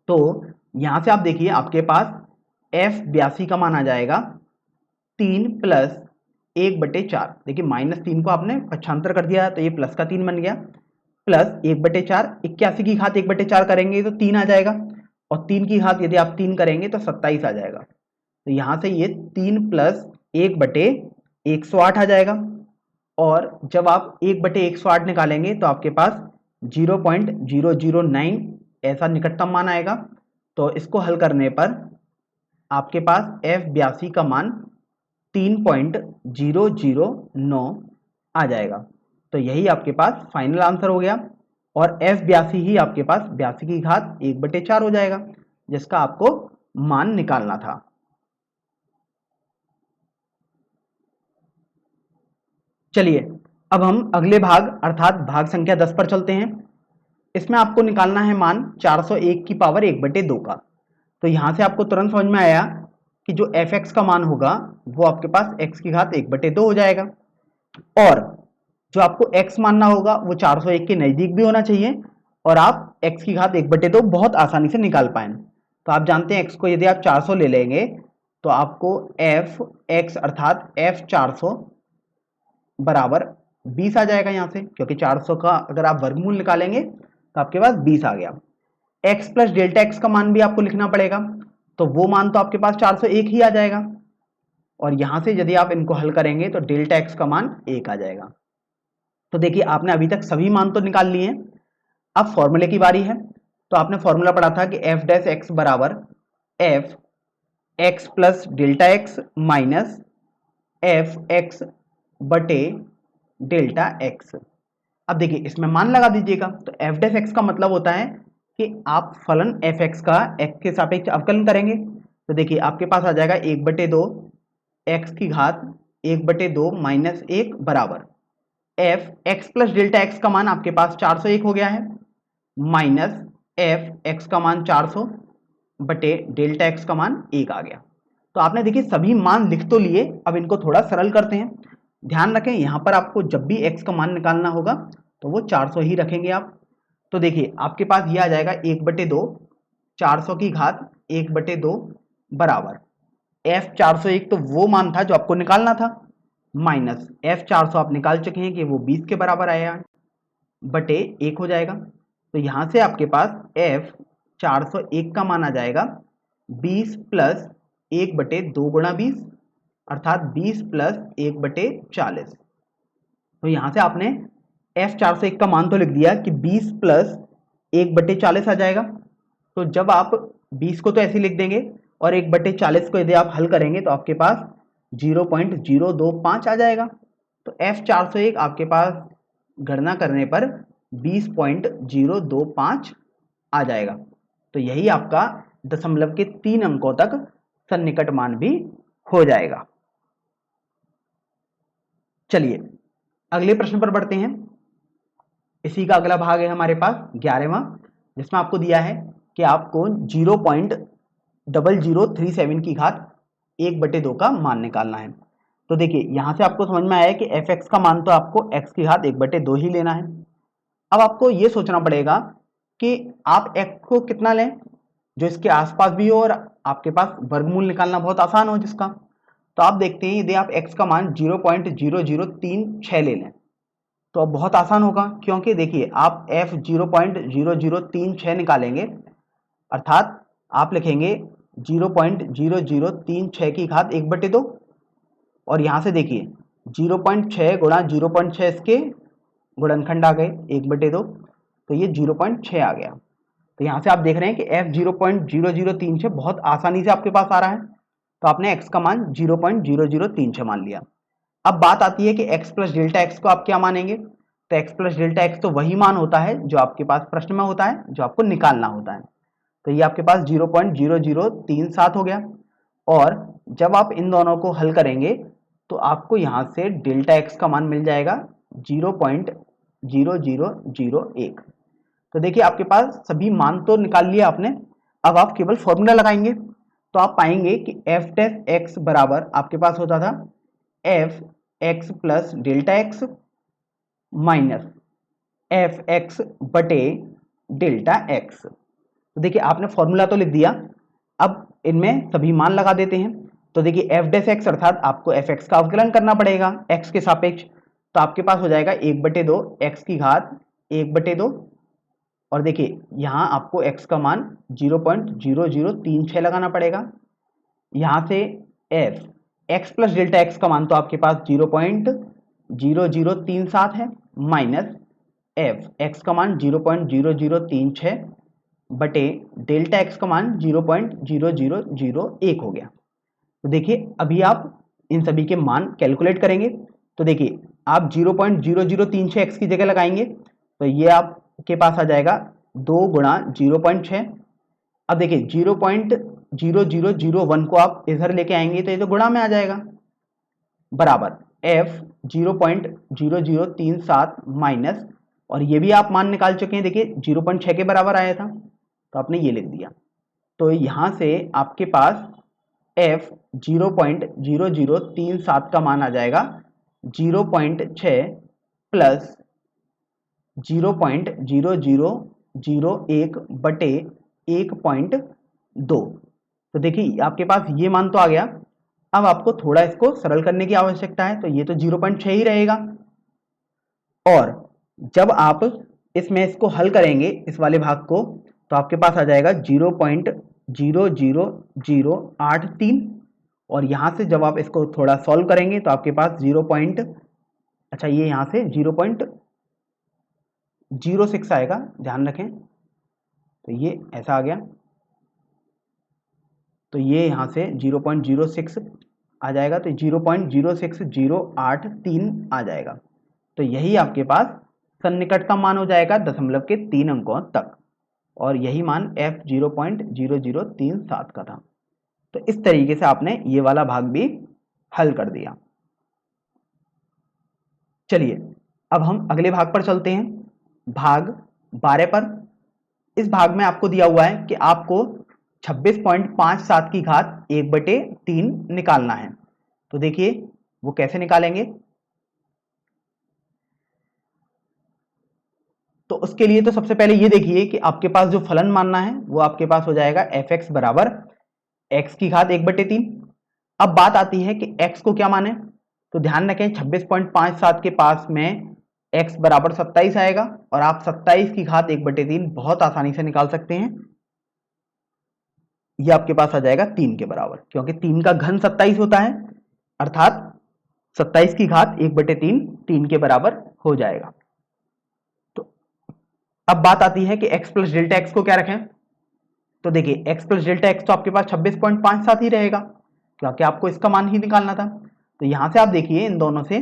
तो यहां से आप देखिए आपके पास f 82 का मान आ जाएगा 3 प्लस 1/4। देखिए -3 को आपने पक्षांतर कर दिया तो ये प्लस का 3 बन गया, प्लस 1/4 81 की घात 1/4 करेंगे तो 3 आ जाएगा, और 3 की घात यदि आप 3 करेंगे तो 27 आ जाएगा। तो यहां से ये 3 प्लस 1/108 आ जाएगा, और जब आप 1/108 निकालेंगे तो आपके पास 0.009 ऐसा निकटतम मान आएगा। तो इसको हल करने पर आपके पास f 82 का मान 3.009 आ जाएगा। तो यही आपके पास फाइनल आंसर हो गया, और f 82 ही आपके पास 82 की घात 1/4 हो जाएगा जिसका आपको मान निकालना था। चलिए अब हम अगले भाग अर्थात भाग संख्या 10 पर चलते हैं। इसमें आपको निकालना है मान 401 की पावर 1/2 का। तो यहां से आपको तुरंत समझ में आया कि जो f(x) का मान होगा वो आपके पास x की घात 1/2 हो जाएगा, और जो आपको x मानना होगा वो 401 के नजदीक भी होना चाहिए, और आप x की घात 1/2 बहुत आसानी से निकाल पाए। तो आप जानते हैं x को यदि आप 400 ले लेंगे तो आपको f(x) अर्थात f 400 बराबर 20 आ जाएगा यहाँ से, क्योंकि 400 का अगर आप वर्गमूल निकालेंगे तो आपके पास 20 आ गया। x प्लस डेल्टा x का मान भी आपको लिखना पड़ेगा, तो वो मान तो आपके पास 401 ही आ जाएगा, और यहां से यदि आप इनको हल करेंगे तो डेल्टा x का मान 1 आ जाएगा। तो देखिए आपने अभी तक सभी मान तो निकाल लिए हैं, अब फॉर्मूले की बारी है। तो आपने फॉर्मूला पढ़ा था कि f डैश x बराबर f x plus delta x minus f x बटे डेल्टा x। अब देखिए इसमें मान लगा दीजिएगा। तो f डैश x का मतलब होता है कि आप फलन fx का x के सापेक्ष अवकलन करेंगे। तो देखिए आपके पास आ जाएगा 1/2 x की घात 1/2 माइनस 1 बराबर f x plus delta x का मान आपके पास 401 हो गया है, माइनस f x का मान 400 बटे डेल्टा x का मान 1 आ गया। तो आपने देखिए सभी मान लिख तो लिए, अब इनको थोड़ा सरल करते हैं। ध्यान रखें यहाँ पर आपको जब भी x का मान निकालना होगा तो वो 400 ही रखेंगे आप। तो देखिए आपके पास ये आ जाएगा 1/2 400 की घात 1/2 बराबर f 401 तो वो मान था जो आपको निकालना था, माइनस f 400 आप निकाल चुके हैं कि वो 20 के बराबर आया बटे 1 हो जाएगा। तो यहाँ से आपके पास f 401 का मान आ जाएगा 20 प्लस 1/2 गुणा 20 अर्थात 20 प्लस 1/40। तो यहाँ से आपने f 401 का मान तो लिख दिया कि 20 प्लस 1/40 आ जाएगा। तो जब आप 20 को तो ऐसे लिख देंगे और 1/40 को यदि आप हल करेंगे तो आपके पास 0.025 आ जाएगा। तो f 401 आपके पास गणना करने पर 20.025 आ जाएगा। तो यही आपका दशमलव के 3 अंकों तक सन्निकट मान भी हो जाएगा। चलिए अगले प्रश्न पर बढ़ते हैं। इसी का अगला भाग है हमारे पास 11वां, जिसमें आपको दिया है कि आपको 0.0037 की घात 1/2 का मान निकालना है। तो देखिए यहां से आपको समझ में आया कि fx का मान तो आपको x की घात 1/2 ही लेना है। अब आपको ये सोचना पड़ेगा कि आप x को कितना लें जो इसके आसपास भी हो और आपके पास वर्गमूल निकालना बहुत आसान हो जिसका। तो आप देखते हैं यदि आप x का मान 0.0036 ले लें तो अब बहुत आसान होगा, क्योंकि देखिए आप f 0.0036 निकालेंगे अर्थात आप लिखेंगे 0.0036 की घात 1/2 और यहाँ से देखिए 0.6 गुणा 0.6 इसके गुणनखंड आ गए 1/2, तो ये 0.6 आ गया। तो यहाँ से आप देख रहे हैं कि f 0.0036 बहुत आसानी से आपके पास आ रहा है। तो आपने x का मान 0.0036 मान लिया। अब बात आती है कि x प्लस डेल्टा x को आप क्या मानेंगे। तो x प्लस डेल्टा x तो वही मान होता है जो आपके पास प्रश्न में होता है, जो आपको निकालना होता है। तो ये आपके पास 0.0037 हो गया और जब आप इन दोनों को हल करेंगे तो आपको यहाँ से डेल्टा x का मान मिल जाएगा 0.0001। तो देखिए आपके पास सभी मान तो निकाल लिया आपने, अब आप केवल फॉर्मूला लगाएंगे तो आप पाएंगे कि f डैश x बराबर आपके पास होता था f x plus delta x minus F x बटे डेल्टा एक्स। तो देखिए आपने फॉर्मूला तो लिख दिया, अब इनमें सभी मान लगा देते हैं। तो देखिए एफ डैश एक्स अर्थात आपको एफ एक्स का अवकलन करना पड़ेगा एक्स के सापेक्ष। तो आपके पास हो जाएगा 1/2 एक्स की घात 1/2 और देखिए यहाँ आपको एक्स का मान 0.0036 लगाना पड़ेगा। यहाँ से F x plus delta x का मान तो आपके पास 0.0037 है माइनस एफ एक्स का मान 0.0036 बटे डेल्टा एक्स का मान 0.0001 हो गया। तो देखिए अभी आप इन सभी के मान कैलकुलेट करेंगे तो देखिए आप 0.0036 एक्स की जगह लगाएंगे तो ये आपके पास आ जाएगा 2 गुणा 0.6। अब देखिए 0.0001 को आप इधर लेके आएंगे तो ये तो गुणा में आ जाएगा बराबर f 0.0037 माइनस और ये भी आप मान निकाल चुके हैं, देखिए 0.6 के बराबर आया था तो आपने ये लिख दिया। तो यहाँ से आपके पास f 0.0037 का मान आ जाएगा 0.6 प्लस 0.0001 बटे 1.2। तो देखिए आपके पास ये मान तो आ गया। अब आपको थोड़ा इसको सरल करने की आवश्यकता है, तो ये तो 0.6 ही रहेगा और जब आप इसमें इसको हल करेंगे इस वाले भाग को तो आपके पास आ जाएगा 0.00083 और यहाँ से जब आप इसको थोड़ा सॉल्व करेंगे तो आपके पास अच्छा ये यहाँ से 0.06 आएगा, ध्यान रखें। तो ये ऐसा आ गया, तो ये यहाँ से 0.06 आ जाएगा, तो 0.06083 आ जाएगा। तो यही आपके पास सन्निकटतम मान हो जाएगा दशमलव के 3 अंकों तक। और यही मान f 0.0037 का था। तो इस तरीके से आपने ये वाला भाग भी हल कर दिया। चलिए अब हम अगले भाग पर चलते हैं, भाग 12 पर। इस भाग में आपको दिया हुआ है कि आपको 26.57 की घात 1/3 निकालना है। तो देखिए वो कैसे निकालेंगे। तो उसके लिए तो सबसे पहले ये देखिए कि आपके पास जो फलन मानना है वो आपके पास हो जाएगा f(x) बराबर x की घात 1/3। अब बात आती है कि x को क्या माने, तो ध्यान रखें 26.57 के पास में x बराबर 27 आएगा और आप 27 की घात 1/3 बहुत आसानी से निकाल सकते हैं। ये आपके पास आ जाएगा 3 के बराबर, क्योंकि 3 का घन 27 होता है, अर्थात 27 की घात 1/3 3 के बराबर हो जाएगा। तो अब बात आती है कि x प्लस डेल्टा x को क्या रखें। तो देखिए x प्लस डेल्टा x तो आपके पास 26.57 ही रहेगा, क्योंकि आपको इसका मान ही निकालना था। तो यहां से आप देखिए इन दोनों से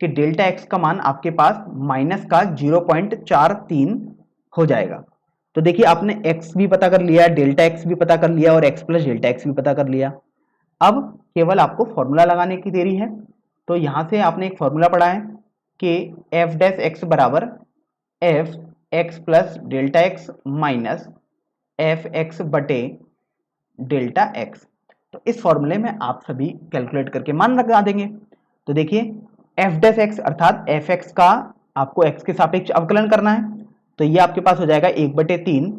कि डेल्टा x का मान आपके पास माइनस का 0.43 हो जाएगा। तो देखिए आपने x भी पता कर लिया, डेल्टा x भी पता कर लिया और x प्लस डेल्टा x भी पता कर लिया। अब केवल आपको फॉर्मूला लगाने की देरी है। तो यहां से आपने एक फॉर्मूला पढ़ा है कि f डैश x बराबर f x plus delta x minus F x बटे डेल्टा एक्स। तो इस फॉर्मूले में आप सभी कैलकुलेट करके मान लगा देंगे। तो देखिए एफ डैश एक्स अर्थात एफ एक्स का आपको एक्स के सापेक्ष अवकलन करना है। तो ये आपके पास हो जाएगा 1/3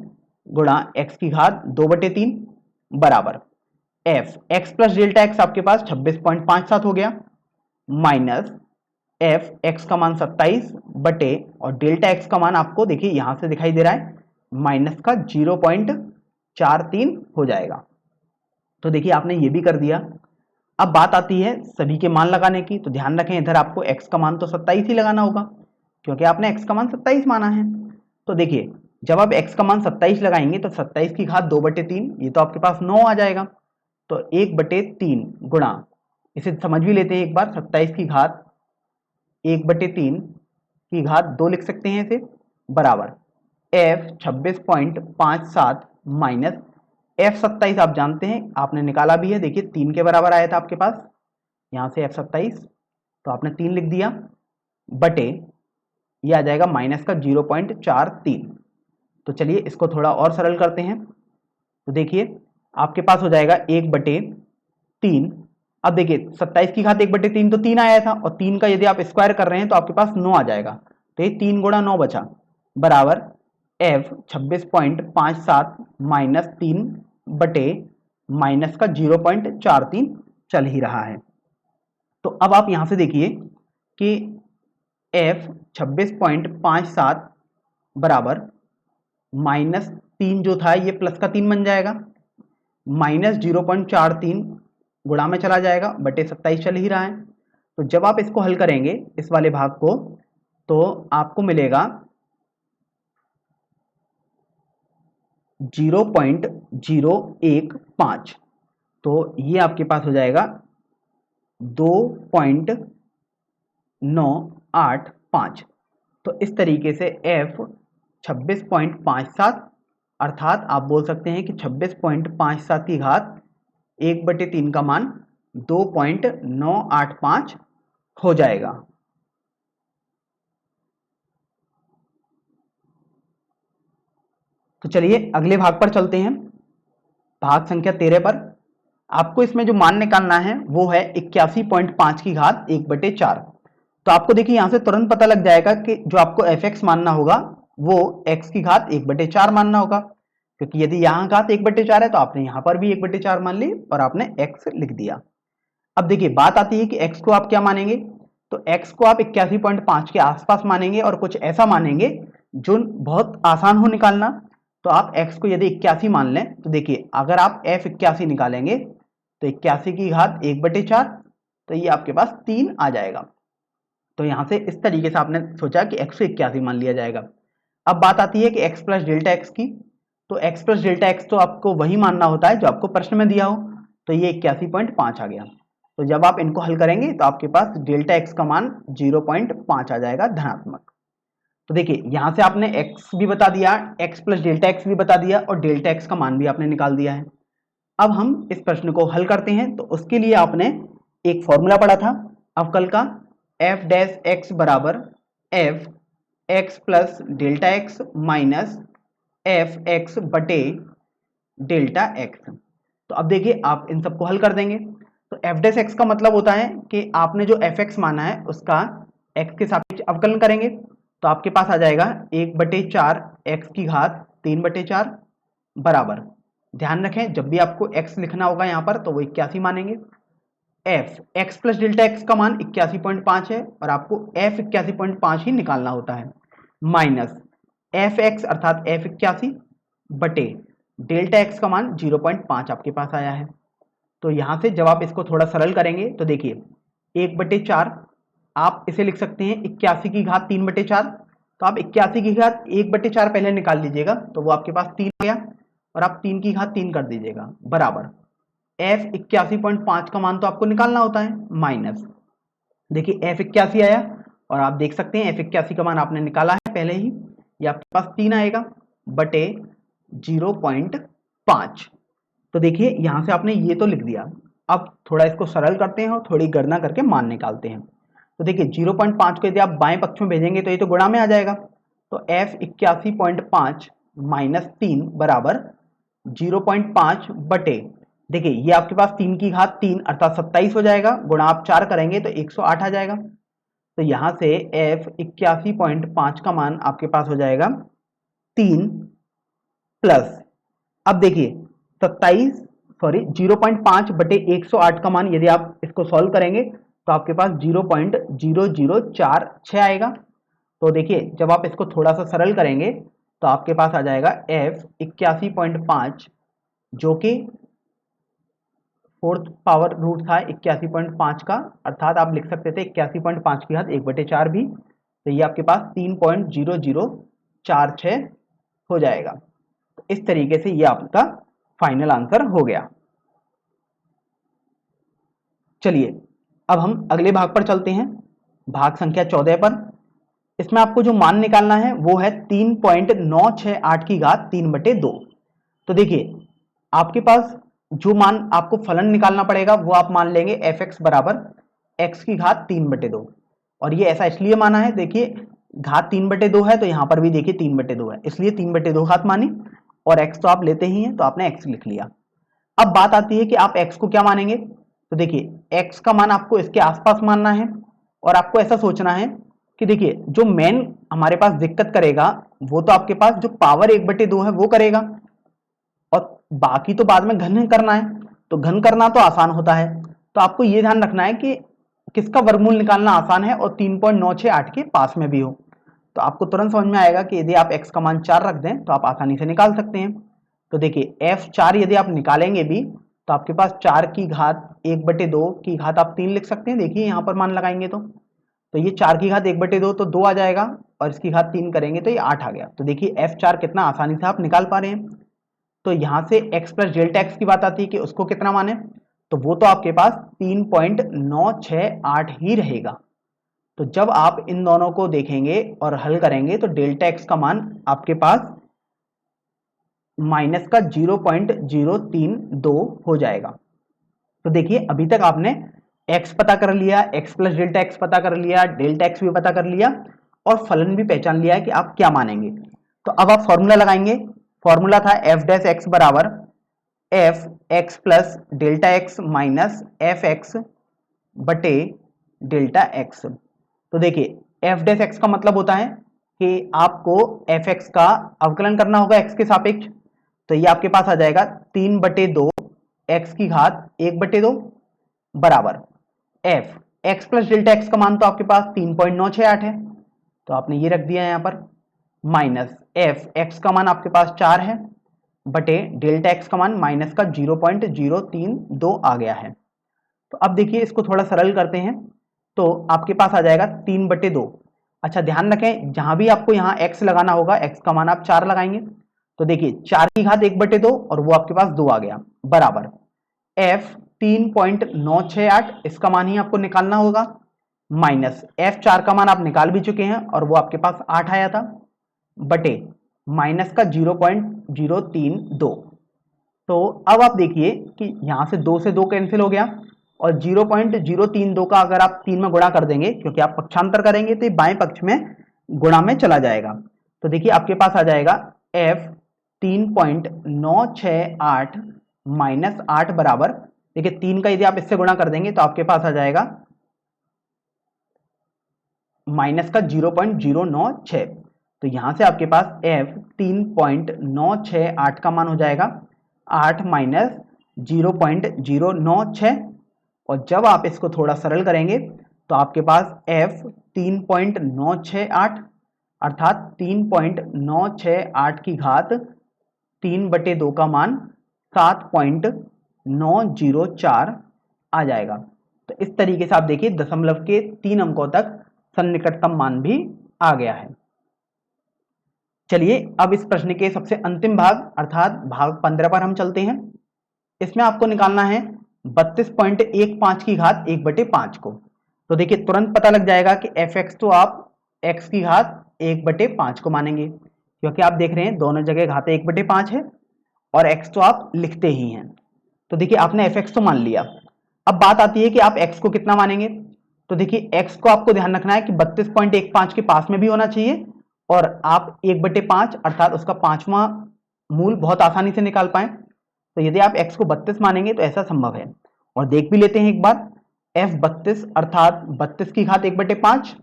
गुणा एक्स की घात 2/3 बराबर F x plus delta x आपके पास 26.57 हो गया माइनस एफ एक्स का मान 27 बटे और डेल्टा एक्स का मान आपको देखिए यहां से दिखाई दे रहा है माइनस का 0.43 हो जाएगा। तो देखिए आपने ये भी कर दिया। अब बात आती है सभी के मान लगाने की। तो ध्यान रखें इधर आपको x का मान तो 27 ही लगाना होगा, क्योंकि आपने x का मान 27 माना है। तो देखिए जब आप x का मान 27 लगाएंगे तो 27 की घात 2/3 ये तो आपके पास 9 आ जाएगा। तो 1/3 गुणा, इसे समझ भी लेते हैं एक बार, 27 की घात 1/3 की घात 2 लिख सकते हैं इसे, बराबर f 26.57 माइनस f 27 आप जानते हैं, आपने निकाला भी है, देखिए 3 के बराबर आया था आपके पास, यहां से f 27 तो आपने 3 लिख दिया बटे ये आ जाएगा माइनस का 0.43। तो चलिए इसको थोड़ा और सरल करते हैं। तो देखिए आपके पास हो जाएगा 1/3। अब देखिए 27 की घात 1/3 तो 3 आया था और 3 का यदि आप स्क्वायर कर रहे हैं तो आपके पास 9 आ जाएगा। तो ये 3 गुणा 9 बचा बराबर f 26.57 माइनस 3 बटे माइनस का 0.43 चल ही रहा है। तो अब आप यहां से देखिए कि f 26.57 बराबर माइनस 3 जो था ये प्लस का 3 बन जाएगा, माइनस 0.43 गुणा में चला जाएगा बटे 27 चल ही रहा है। तो जब आप इसको हल करेंगे इस वाले भाग को तो आपको मिलेगा 0.015। तो ये आपके पास हो जाएगा 2.985। तो इस तरीके से f 26.57 अर्थात आप बोल सकते हैं कि 26.57 की घात 1/3 का मान 2.985 हो जाएगा। तो चलिए अगले भाग पर चलते हैं, भाग संख्या 13 पर। आपको इसमें जो मान निकालना है वो है 81.5 की घात 1/4। तो आपको देखिए यहां से तुरंत पता लग जाएगा कि जो आपको fx मानना होगा वो x की घात 1/4 मानना होगा, क्योंकि यदि यहां घात 1/4 है तो आपने यहां पर भी 1/4 मान ली और आपने x लिख दिया। अब देखिए बात आती है कि x को आप क्या मानेंगे। तो x को आप 81.5 के आसपास मानेंगे और कुछ ऐसा मानेंगे जो बहुत आसान हो निकालना। तो आप x को यदि 81 मान लें तो देखिए अगर आप f 81 निकालेंगे तो 81 की घात 1/4 तो ये आपके पास 3 आ जाएगा। तो यहां से इस तरीके से आपने सोचा कि x को 81 मान लिया जाएगा। अब बात आती है कि x प्लस डेल्टा एक्स की। तो x प्लस डेल्टा एक्स तो आपको वही मानना होता है जो आपको प्रश्न में दिया हो। तो ये 81.5 आ गया। तो जब आप इनको हल करेंगे तो आपके पास डेल्टा एक्स का मान 0.5 आ जाएगा धनात्मक। तो देखिए यहां से आपने x भी बता दिया, x प्लस डेल्टा एक्स भी बता दिया और डेल्टा एक्स का मान भी आपने निकाल दिया है। अब हम इस प्रश्न को हल करते हैं। तो उसके लिए आपने एक फॉर्मूला पढ़ा था अवकल का, एफ डैश एक्स बराबर F x plus delta x minus F x बटे डेल्टा एक्स। तो अब देखिए आप इन सबको हल कर देंगे। तो एफ डैश एक्स का मतलब होता है कि आपने जो एफ एक्स माना है उसका एक्स के सापेक्ष अवकलन करेंगे। तो आपके पास आ जाएगा 1/4 एक्स की घात 3/4 बराबर, ध्यान रखें जब भी आपको x लिखना होगा यहाँ पर तो वो 81 मानेंगे। f x plus delta x का मान 81.5 है और आपको f 81.5 ही निकालना होता है, माइनस एफ एक्स अर्थात f 81 बटे डेल्टा एक्स का मान 0.5 आपके पास आया है। तो यहाँ से जब आप इसको थोड़ा सरल करेंगे तो देखिए 1/4 आप इसे लिख सकते हैं 81 की घात 3/4। तो आप 81 की घात 1/4 पहले निकाल लीजिएगा तो वो आपके पास 3 आ गया और आप 3 की घात 3 कर दीजिएगा बराबर f 81.5 का मान तो आपको निकालना होता है, माइनस देखिए f 81 आया और आप देख सकते हैं f 81 का मान आपने निकाला है पहले ही, ये आपके पास 3 आएगा बटे 0.5। तो देखिए यहां से आपने ये तो लिख दिया। अब थोड़ा इसको सरल करते हैं और थोड़ी गणना करके मान निकालते हैं। तो देखिए 0.5 को यदि आप बाएं पक्ष में भेजेंगे तो ये तो गुणा में आ जाएगा। तो f 81.5 माइनस 3 बराबर 0.5 बटे, देखिए ये आपके पास 3 की घात 3 अर्थात 27 हो जाएगा, गुणा आप 4 करेंगे तो 108 आ जाएगा। तो यहां से f 81.5 का मान आपके पास हो जाएगा 3 प्लस, अब देखिए 0.5 बटे 108 का मान यदि आप इसको सॉल्व करेंगे तो आपके पास 0.0046 आएगा। तो देखिए जब आप इसको थोड़ा सा सरल करेंगे तो आपके पास आ जाएगा f 81.5 जो कि फोर्थ पावर रूट था 81.5 का, अर्थात आप लिख सकते थे 81.5 की घात 1/4 भी। तो ये आपके पास 3.0046 हो जाएगा। तो इस तरीके से ये आपका फाइनल आंसर हो गया। चलिए अब हम अगले भाग पर चलते हैं, भाग संख्या 14 पर। इसमें आपको जो मान निकालना है वो है 3.968 की घात 3/2। तो देखिए आपके पास जो मान आपको फलन निकालना पड़ेगा वो आप मान लेंगे एफ एक्स बराबर एक्स की घात 3/2। और ये ऐसा इसलिए माना है, देखिए घात 3/2 है तो यहां पर भी देखिए 3/2 है, इसलिए 3/2 घात मानी और एक्स तो आप लेते ही हैं तो आपने एक्स लिख लिया। अब बात आती है कि आप एक्स को क्या मानेंगे। तो देखिए एक्स का मान आपको इसके आसपास मानना है और आपको ऐसा सोचना है कि देखिए जो मेन हमारे पास दिक्कत करेगा वो तो आपके पास जो पावर 1/2 है वो करेगा और बाकी तो बाद में घन करना है। तो घन करना तो आसान होता है, तो आपको ये ध्यान रखना है कि किसका वर्गमूल निकालना आसान है और 3.968 के पास में भी हो। तो आपको तुरंत समझ में आएगा कि यदि आप x का मान 4 रख दें तो आप आसानी से निकाल सकते हैं। तो देखिए f4 यदि आप निकालेंगे भी तो आपके पास 4 की घात 1/2 की घात आप 3 लिख सकते हैं। देखिए यहाँ पर मान लगाएंगे तो ये 4 की घात 1/2 तो 2 आ जाएगा और इसकी घात 3 करेंगे तो ये 8 आ गया। तो देखिए f4 कितना आसानी से आप निकाल पा रहे हैं। तो यहां से x प्लस डेल्टा एक्स की बात आती है कि उसको कितना माने, तो वो तो आपके पास 3.968 ही रहेगा। तो जब आप इन दोनों को देखेंगे और हल करेंगे तो डेल्टा एक्स का मान आपके पास माइनस का 0.032 हो जाएगा। तो देखिए अभी तक आपने x पता कर लिया, x प्लस डेल्टा एक्स पता कर लिया, डेल्टा एक्स भी पता कर लिया और फलन भी पहचान लिया है कि आप क्या मानेंगे। तो अब आप फॉर्मूला लगाएंगे। फॉर्मूला था एफ डैश एक्स बराबर F x plus delta x minus F x बटे डेल्टा एक्स। तो देखिए एफ डैश एक्स का मतलब होता है कि आपको एफ एक्स का अवकलन करना होगा एक्स के सापेक्ष। तो ये आपके पास आ जाएगा 3/2 एक्स की घात 1/2 बराबर F x plus delta x का मान तो आपके पास 3.968 है तो आपने ये रख दिया यहां पर, माइनस एफ एक्स का मान आपके पास 4 है बटे डेल्टा एक्स का मान माइनस का 0.032 आ गया है। तो अब देखिए इसको थोड़ा सरल करते हैं तो आपके पास आ जाएगा 3/2। अच्छा ध्यान रखें जहां भी आपको यहाँ x लगाना होगा x का मान आप 4 लगाएंगे। तो देखिए 4 की घात 1/2 और वो आपके पास 2 आ गया बराबर f 3.968 इसका मान ही आपको निकालना होगा माइनस F4 का मान आप निकाल भी चुके हैं और वो आपके पास 8 आया था, बटे माइनस का 0.032। तो अब आप देखिए कि यहां से 2 से 2 कैंसिल हो गया और 0.032 का अगर आप 3 में गुणा कर देंगे, क्योंकि आप पक्षांतर करेंगे तो ये बाएं पक्ष में गुणा में चला जाएगा। तो देखिए आपके पास आ जाएगा F 3.968 माइनस 8 बराबर, देखिए 3 का यदि आप इससे गुणा कर देंगे तो आपके पास आ जाएगा माइनस का 0.096। तो यहां से आपके पास F 3.968 का मान हो जाएगा 8 माइनस 0.096। और जब आप इसको थोड़ा सरल करेंगे तो आपके पास F 3.968 अर्थात 3.968 की घात 3/2 का मान 7.904 आ जाएगा। तो इस तरीके से आप देखिए दशमलव के 3 अंकों तक सन्निकटतम मान भी आ गया है। चलिए अब इस प्रश्न के सबसे अंतिम भाग अर्थात भाग 15 पर हम चलते हैं। इसमें आपको निकालना है 32.15 की घात 1/5 को। तो देखिए तुरंत पता लग जाएगा कि fx तो आप x की घात 1/5 को मानेंगे, क्योंकि आप देख रहे हैं दोनों जगह घात 1/5 है और x तो आप लिखते ही हैं। तो देखिए आपने fx तो मान लिया। अब बात आती है कि आप x को कितना मानेंगे। तो देखिए x को आपको ध्यान रखना है कि 32.15 के पास में भी होना चाहिए और आप 1/5 अर्थात उसका 5वां मूल बहुत आसानी से निकाल पाए। तो यदि आप x को 32 मानेंगे तो ऐसा संभव है। और देख भी लेते हैं एक बार, f 32 अर्थात 32 की घात 1/5।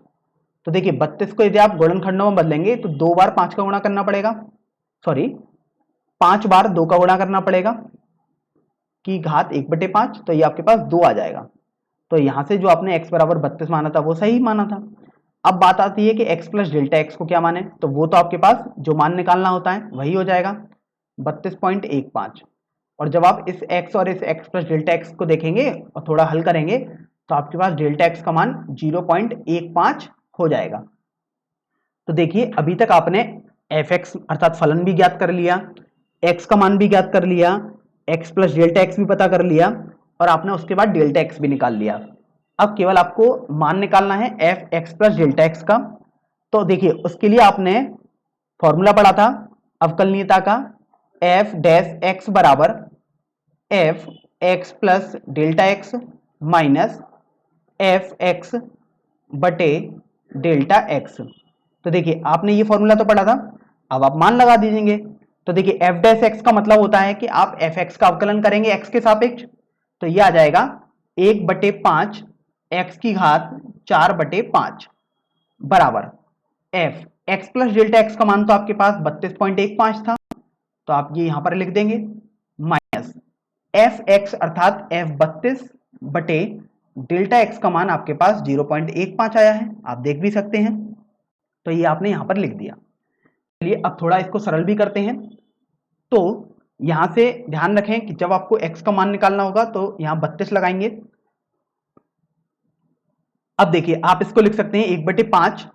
तो देखिए 32 को यदि आप गुणनखंडों में बदलेंगे तो 2 बार 5 का गुणा करना पड़ेगा, सॉरी 5 बार 2 का गुणा करना पड़ेगा की घात 1/5। तो ये आपके पास 2 आ जाएगा। तो यहां से जो आपने x बराबर 32 माना था वो सही माना था। अब बात आती है कि x प्लस डेल्टा x को क्या माने। तो वो तो आपके पास जो मान निकालना होता है वही हो जाएगा 32.15। और जब आप इस x और इस x प्लस डेल्टा x को देखेंगे और थोड़ा हल करेंगे तो आपके पास डेल्टा x का मान 0.15 हो जाएगा। तो देखिए अभी तक आपने fx अर्थात फलन भी ज्ञात कर लिया, x का मान भी ज्ञात कर लिया, x प्लस डेल्टा x भी पता कर लिया और आपने उसके बाद डेल्टा x भी निकाल लिया। अब केवल आपको मान निकालना है F x plus delta x का। तो देखिए उसके लिए आपने फॉर्मूला पढ़ा था अवकलनीयता का, एफ डैश एक्स बराबर F x plus delta x minus F x बटे डेल्टा एक्स। तो देखिए आपने ये फॉर्मूला तो पढ़ा था, अब आप मान लगा दीजिए। तो देखिए एफ डैश एक्स का मतलब होता है कि आप एफ एक्स का अवकलन करेंगे एक्स के सापेक्ष। तो ये आ जाएगा 1/5 एक्स की घात 4/5 बराबर F x plus delta x का मान तो आपके पास 32.15 था, तो आप ये यहां पर लिख देंगे माइनस एफ एक्स अर्थात एफ 32 बटे डेल्टा एक्स का मान आपके पास 0.15 आया है, आप देख भी सकते हैं। तो ये आपने यहां पर लिख दिया। चलिए अब थोड़ा इसको सरल भी करते हैं। तो यहां से ध्यान रखें कि जब आपको x का मान निकालना होगा तो यहां 32 लगाएंगे। अब देखिए आप इसको लिख सकते हैं 1/5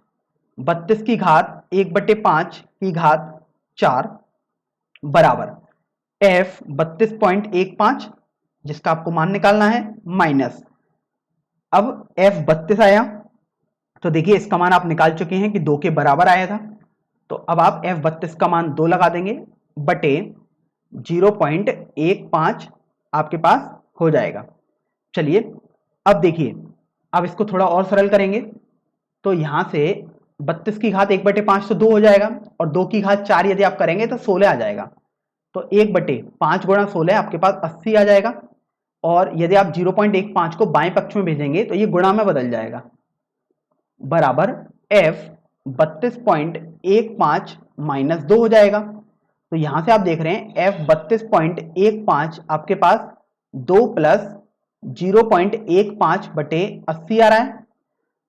32 की घात 1/5 की घात 4 बराबर f 32.15 जिसका आपको मान निकालना है माइनस अब f 32 आया। तो देखिए इसका मान आप निकाल चुके हैं कि 2 के बराबर आया था। तो अब आप f 32 का मान 2 लगा देंगे बटे 0.15 आपके पास हो जाएगा। चलिए अब देखिए अब इसको थोड़ा और सरल करेंगे। तो यहां से 32 की घात 1/5 तो 2 हो जाएगा और 2 की घात 4 यदि आप करेंगे तो 16 आ जाएगा। तो 1/5 गुणा 16 आपके पास 80 आ जाएगा। और यदि आप 0.15 को बाएं पक्ष में भेजेंगे तो ये गुणा में बदल जाएगा बराबर f 32.15 माइनस 2 हो जाएगा। तो यहां से आप देख रहे हैं f 32.15 आपके पास 2 प्लस 0.15 बटे 80 आ रहा है।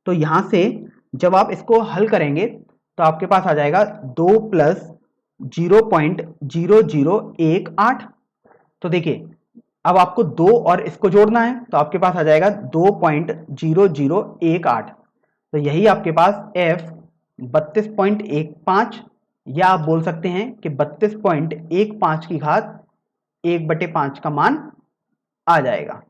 तो यहां से जब आप इसको हल करेंगे तो आपके पास आ जाएगा 2 प्लस 0.0018। तो देखिए अब आपको 2 और इसको जोड़ना है तो आपके पास आ जाएगा 2.0018। तो यही आपके पास f 32.15 या आप बोल सकते हैं कि 32.15 की घात 1/5 का मान आ जाएगा।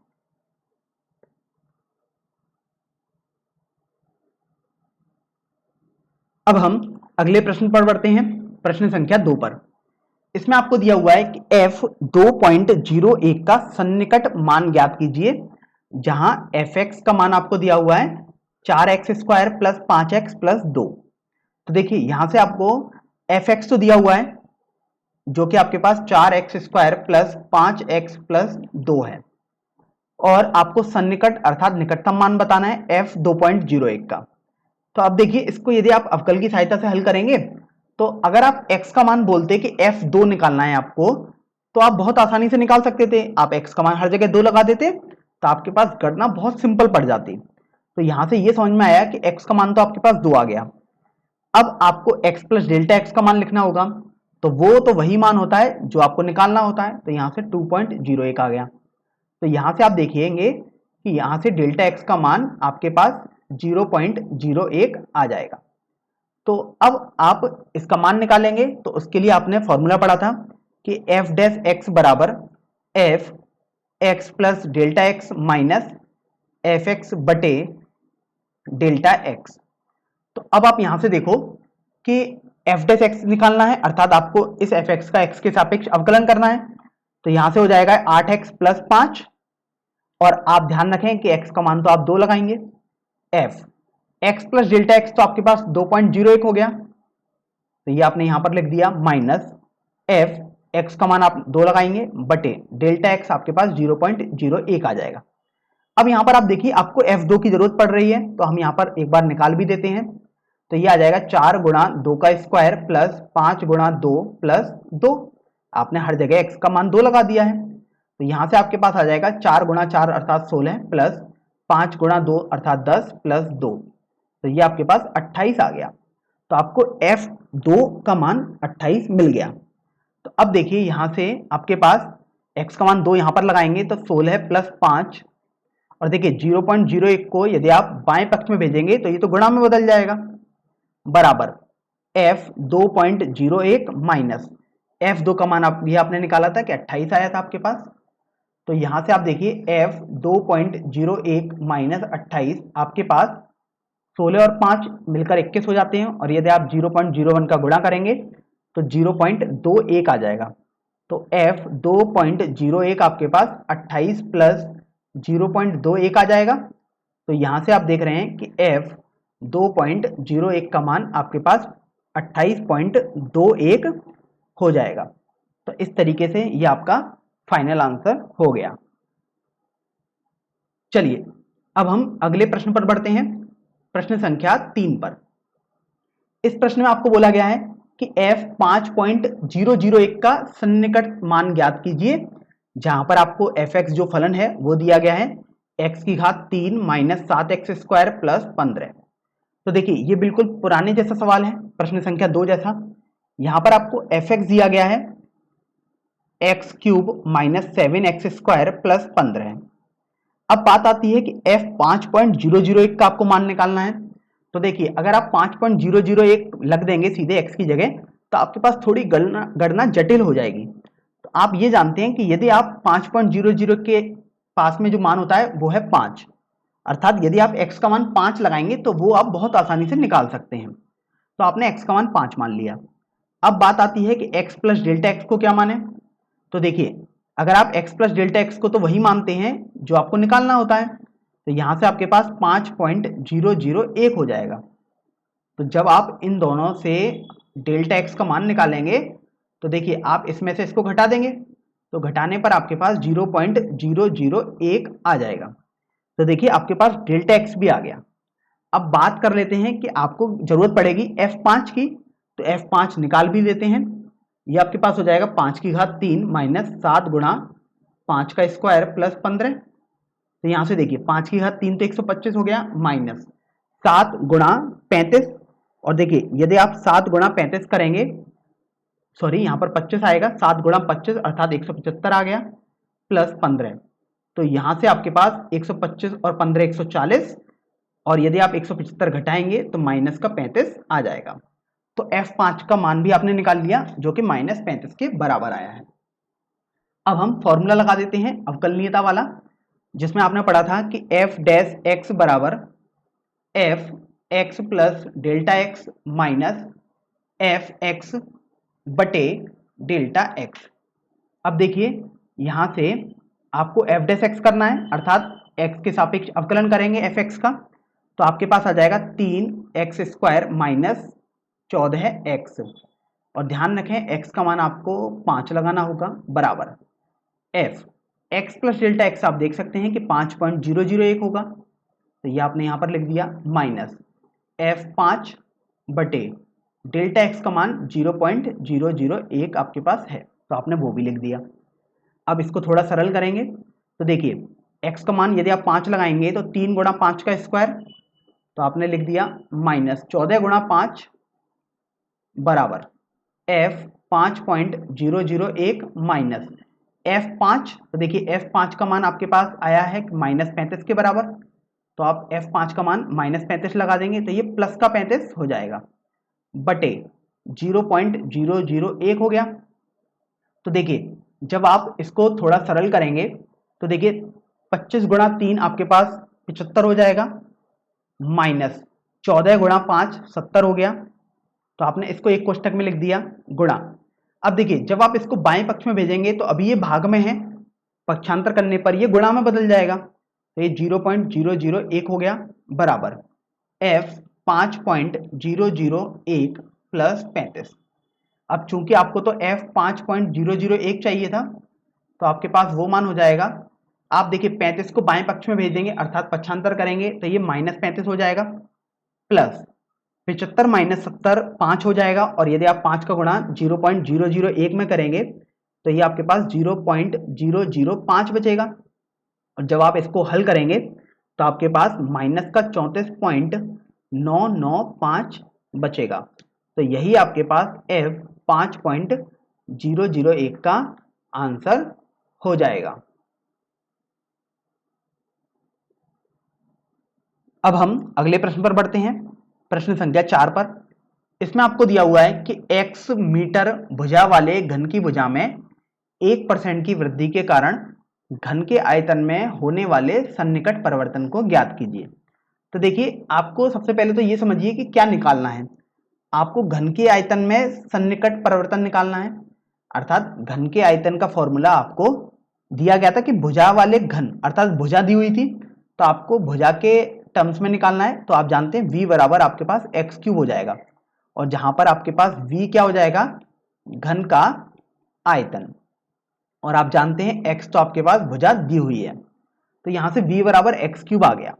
अब हम अगले प्रश्न पर बढ़ते हैं, प्रश्न संख्या 2 पर। इसमें आपको दिया हुआ है कि f 2.01 का सन्निकट मान ज्ञात कीजिए, जहां fx का मान आपको दिया हुआ है 4x² प्लस 5x प्लस 2। तो देखिए यहां से आपको fx तो दिया हुआ है जो कि आपके पास 4x² प्लस 5x प्लस 2 है, और आपको सन्निकट अर्थात निकटतम मान बताना है f 2.01 का। तो अब देखिए इसको यदि आप अवकल की सहायता से हल करेंगे तो अगर आप x का मान बोलते कि f2 निकालना है आपको, तो आप बहुत आसानी से निकाल सकते थे। आप x का मान हर जगह 2 लगा देते तो आपके पास गणना बहुत सिंपल पड़ जाती। तो यहां से ये समझ में आया कि x का मान तो आपके पास 2 आ गया। अब आपको x प्लस डेल्टा x का मान लिखना होगा, तो वो तो वही मान होता है जो आपको निकालना होता है। तो यहां से 2.01 आ गया। तो यहां से आप देखिएंगे कि यहां से डेल्टा x का मान आपके पास 0.01 आ जाएगा। तो अब आप इसका मान निकालेंगे, तो उसके लिए आपने फॉर्मूला पढ़ा था कि f डैश x बराबर f x plus delta x minus F x बटे डेल्टा x। तो अब आप यहां से देखो कि f डैश x निकालना है, अर्थात आपको इस एफ एक्स का x के सापेक्ष अवकलन करना है। तो यहां से हो जाएगा 8x प्लस 5, और आप ध्यान रखें कि x का मान तो आप 2 लगाएंगे। f x plus delta x तो आपके पास 2.01 हो गया, तो ये आपने यहां पर लिख दिया, माइनस f x का मान आप 2 लगाएंगे बटे डेल्टा x आपके पास 0.01 आ जाएगा। अब यहां पर आप देखिए आपको f2 की जरूरत पड़ रही है, तो हम यहां पर एक बार निकाल भी देते हैं। तो ये आ जाएगा 4 गुणा 2 का स्क्वायर प्लस 5 गुणा 2 प्लस 2। आपने हर जगह x का मान 2 लगा दिया है, तो यहां से आपके पास आ जाएगा 4 गुणा 4 अर्थात 16 प्लस 5 गुणा 2 अर्थात 10 प्लस 2। तो ये आपके पास 28 आ गया। तो आपको f2 का मान 28 मिल गया। तो अब देखिए यहां से आपके पास x का मान 2 यहां पर लगाएंगे तो 16 प्लस 5, और देखिए 0.01 को यदि आप बाएं पक्ष में भेजेंगे तो ये तो गुणा में बदल जाएगा, बराबर f 2.01 माइनस f2 का मान भी आपने निकाला था कि 28 आया था आपके पास। तो यहां से आप देखिए f 2.01 माइनस 28 आपके पास 16 और 5 मिलकर 21 हो जाते हैं, और यदि आप 0.01 का गुणा करेंगे तो 0.21 आ जाएगा। तो f 2.01 आपके पास 28 प्लस 0.21 आ जाएगा। तो यहां से आप देख रहे हैं कि f 2.01 का मान आपके पास 28.21 हो जाएगा। तो इस तरीके से ये आपका फाइनल आंसर हो गया। चलिए अब हम अगले प्रश्न पर बढ़ते हैं, प्रश्न संख्या 3 पर। इस प्रश्न में आपको बोला गया है कि f 5.001 का सन्निकट मान ज्ञात कीजिए, जहां पर आपको fx जो फलन है वो दिया गया है x की घात 3 माइनस 7x² प्लस 15। तो देखिए ये बिल्कुल पुराने जैसा सवाल है, प्रश्न संख्या 2 जैसा। यहां पर आपको fx दिया गया है x³ माइनस 7x² प्लस 15। अब बात आती है कि f 5.001 का आपको मान निकालना है। तो देखिए अगर आप 5.001 लग देंगे सीधे x की जगह तो आपके पास थोड़ी गणना जटिल हो जाएगी। तो आप ये जानते हैं कि यदि आप 5.00 के पास में जो मान होता है वो है 5, अर्थात यदि आप x का मान 5 लगाएंगे तो वो आप बहुत आसानी से निकाल सकते हैं। तो आपने x का मान 5 मान लिया। अब बात आती है कि x प्लस डेल्टा x को क्या माने। तो देखिए अगर आप x प्लस डेल्टा x को तो वही मानते हैं जो आपको निकालना होता है, तो यहां से आपके पास 5.001 हो जाएगा। तो जब आप इन दोनों से डेल्टा x का मान निकालेंगे तो देखिए आप इसमें से इसको घटा देंगे, तो घटाने पर आपके पास 0.001 आ जाएगा। तो देखिए आपके पास डेल्टा x भी आ गया। अब बात कर लेते हैं कि आपको जरूरत पड़ेगी f5 की, तो f5 निकाल भी लेते हैं। ये आपके पास हो जाएगा 5 की घात 3 माइनस 7 गुणा 5 का स्क्वायर प्लस 15। तो यहां से देखिए 5 की घात 3 तो 125 हो गया, माइनस 7 गुणा 35, और देखिए यदि आप 7 गुणा 35 करेंगे, सॉरी यहां पर 25 आएगा, 7 गुणा 25 अर्थात 175 आ गया, प्लस 15। तो यहां से आपके पास 125 और 15 140, और यदि आप 175 घटाएंगे तो माइनस का 35 आ जाएगा। तो f5 का मान भी आपने निकाल लिया जो कि माइनस 35 के बराबर आया है। अब हम फॉर्मूला लगा देते हैं अवकलनीयता वाला, जिसमें आपने पढ़ा था कि f डैश x बराबर f x plus delta x minus F x बटे डेल्टा एक्स। अब देखिए यहां से आपको एफ डैश एक्स करना है, अर्थात एक्स के सापेक्ष अवकलन करेंगे एफ एक्स का, तो आपके पास आ जाएगा 3x² माइनस 14x। और ध्यान रखें एक्स का मान आपको 5 लगाना होगा, बराबर F x plus delta x. आप देख सकते हैं कि 5.001 होगा, तो ये आपने यहां पर लिख दिया, माइनस f5 बटे डेल्टा एक्स का मान 0.001 आपके पास है, तो आपने वो भी लिख दिया। अब इसको थोड़ा सरल करेंगे तो देखिए x का मान यदि आप 5 लगाएंगे तो 3 गुणा 5 का स्क्वायर, तो आपने लिख दिया माइनस 14 गुणा 5 बराबर f 5.001 माइनस f5। तो देखिए f5 का मान आपके पास आया है -35 के बराबर, तो आप f5 का मान -35 लगा देंगे तो ये प्लस का 35 हो जाएगा, बटे 0.001 हो गया। तो देखिए जब आप इसको थोड़ा सरल करेंगे तो देखिए 25 गुणा 3 आपके पास 75 हो जाएगा, माइनस 14 गुणा 5 70 हो गया, तो आपने इसको एक कोष्टक में लिख दिया, गुणा। अब देखिए जब आप इसको बाएं पक्ष में भेजेंगे तो अभी ये भाग में है, पक्षांतर करने पर ये गुणा में बदल जाएगा, तो ये 0.001 हो गया, बराबर f 5.001 प्लस 35। अब चूंकि आपको तो f 5.001 चाहिए था, तो आपके पास वो मान हो जाएगा, आप देखिए 35 को बाएं पक्ष में भेज देंगे अर्थात पक्षांतर करेंगे तो ये -35 हो जाएगा, प्लस 75 माइनस 70 5 हो जाएगा, और यदि आप 5 का गुणा 0.001 में करेंगे तो ये आपके पास 0.005 बचेगा। और जब आप इसको हल करेंगे तो आपके पास माइनस का 34.995 बचेगा, तो यही आपके पास f 5.001 का आंसर हो जाएगा। अब हम अगले प्रश्न पर बढ़ते हैं, प्रश्न संख्या 4 पर। इसमें आपको दिया हुआ है कि x मीटर भुजा वाले घन की भुजा में 1% की वृद्धि के कारण घन के आयतन में होने वाले सन्निकट परिवर्तन को ज्ञात कीजिए। तो देखिए आपको सबसे पहले तो ये समझिए कि क्या निकालना है, आपको घन के आयतन में सन्निकट परिवर्तन निकालना है, अर्थात घन के आयतन का फॉर्मूला आपको दिया गया था कि भुजा वाले घन, अर्थात भुजा दी हुई थी तो आपको भुजा के टर्म्स में निकालना है। तो आप जानते हैं v बराबर आपके पास x³ हो जाएगा, और जहां पर आपके पास v क्या हो जाएगा, घन का आयतन, और आप जानते हैं x तो आपके पास भुजा दी हुई है, तो यहां से v बराबर x³ आ गया।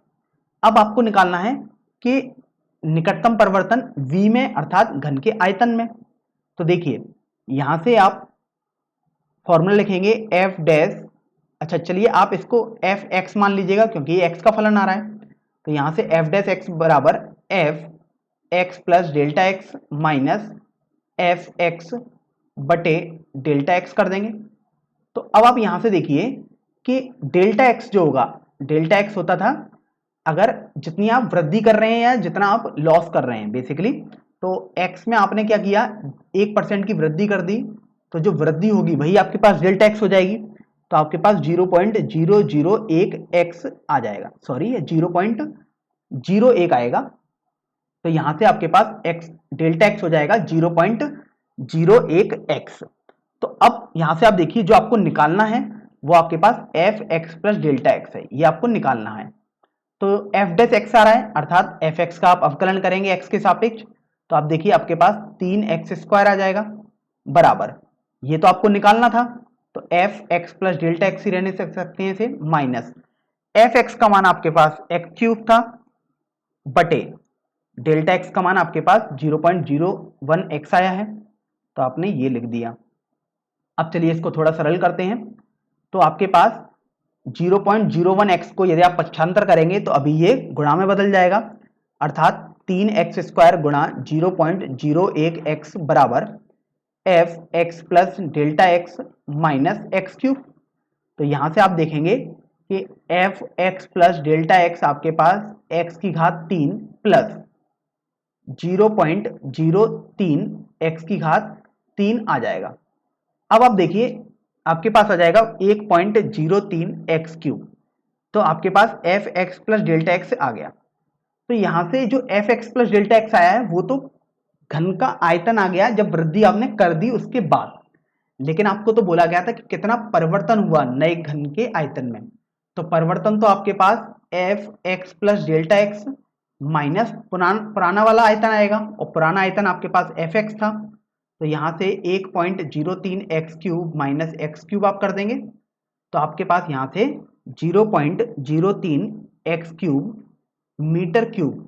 अब आपको निकालना है कि निकटतम परिवर्तन v में अर्थात घन के आयतन में। तो देखिए यहां से आप फॉर्मूला लिखेंगे f डैश, अच्छा चलिए आप इसको एफ एक्स मान लीजिएगा क्योंकि ये x का फलन आ रहा है, तो यहां से f डैश एक्स बराबर f x plus delta x minus F x बटे डेल्टा एक्स कर देंगे। तो अब आप यहां से देखिए कि डेल्टा एक्स जो होगा, डेल्टा एक्स होता था अगर जितनी आप वृद्धि कर रहे हैं या जितना आप लॉस कर रहे हैं बेसिकली, तो x में आपने क्या किया 1% की वृद्धि कर दी, तो जो वृद्धि होगी वही आपके पास डेल्टा एक्स हो जाएगी, तो आपके पास 0.001x आ जाएगा, सॉरी 0.01 आएगा, तो यहां से आपके पास x डेल्टा एक्स हो जाएगा 0.01x। तो अब यहां से आप देखिए जो आपको निकालना है वो आपके पास F x plus delta X है, ये आपको निकालना है। तो एफ डैश एक्स आ रहा है अर्थात एफ एक्स का आप अवकलन करेंगे एक्स के सापेक्ष, तो आप देखिए आपके पास 3x² आ जाएगा, बराबर ये तो आपको निकालना था, तो F x plus delta X ही रहने सकते हैं इसे, माइनस एफ एक्स का मान आपके पास x³ था बटे डेल्टा एक्स का मान आपके पास 0.01x आया है, तो आपने ये लिख दिया। अब चलिए इसको थोड़ा सरल करते हैं, तो आपके पास 0.01x को यदि आप पक्षांतर करेंगे तो अभी ये गुणा में बदल जाएगा, अर्थात 3x² गुणा 0.01x बराबर F x plus delta x minus x³। तो यहां से आप देखेंगे कि F x plus delta x आपके पास x की घात 3 प्लस 0.03 x की घात 3 आ जाएगा। अब आप देखिए आपके पास आ जाएगा 1.03x³, तो आपके पास F x plus delta X आ गया। तो यहां से जो F x plus delta X आया है वो तो घन का आयतन आ गया जब वृद्धि आपने कर दी उसके बाद, लेकिन आपको तो बोला गया था कि कितना परिवर्तन हुआ नए घन के आयतन में। तो परिवर्तन तो आपके पास F x plus delta x minus पुराना वाला आयतन आएगा, और पुराना आयतन आपके पास एफ एक्स था, तो यहां से 1.03 x cube minus x cube आप कर देंगे, तो आपके पास यहां से 0.03 एक्स क्यूब मीटर क्यूब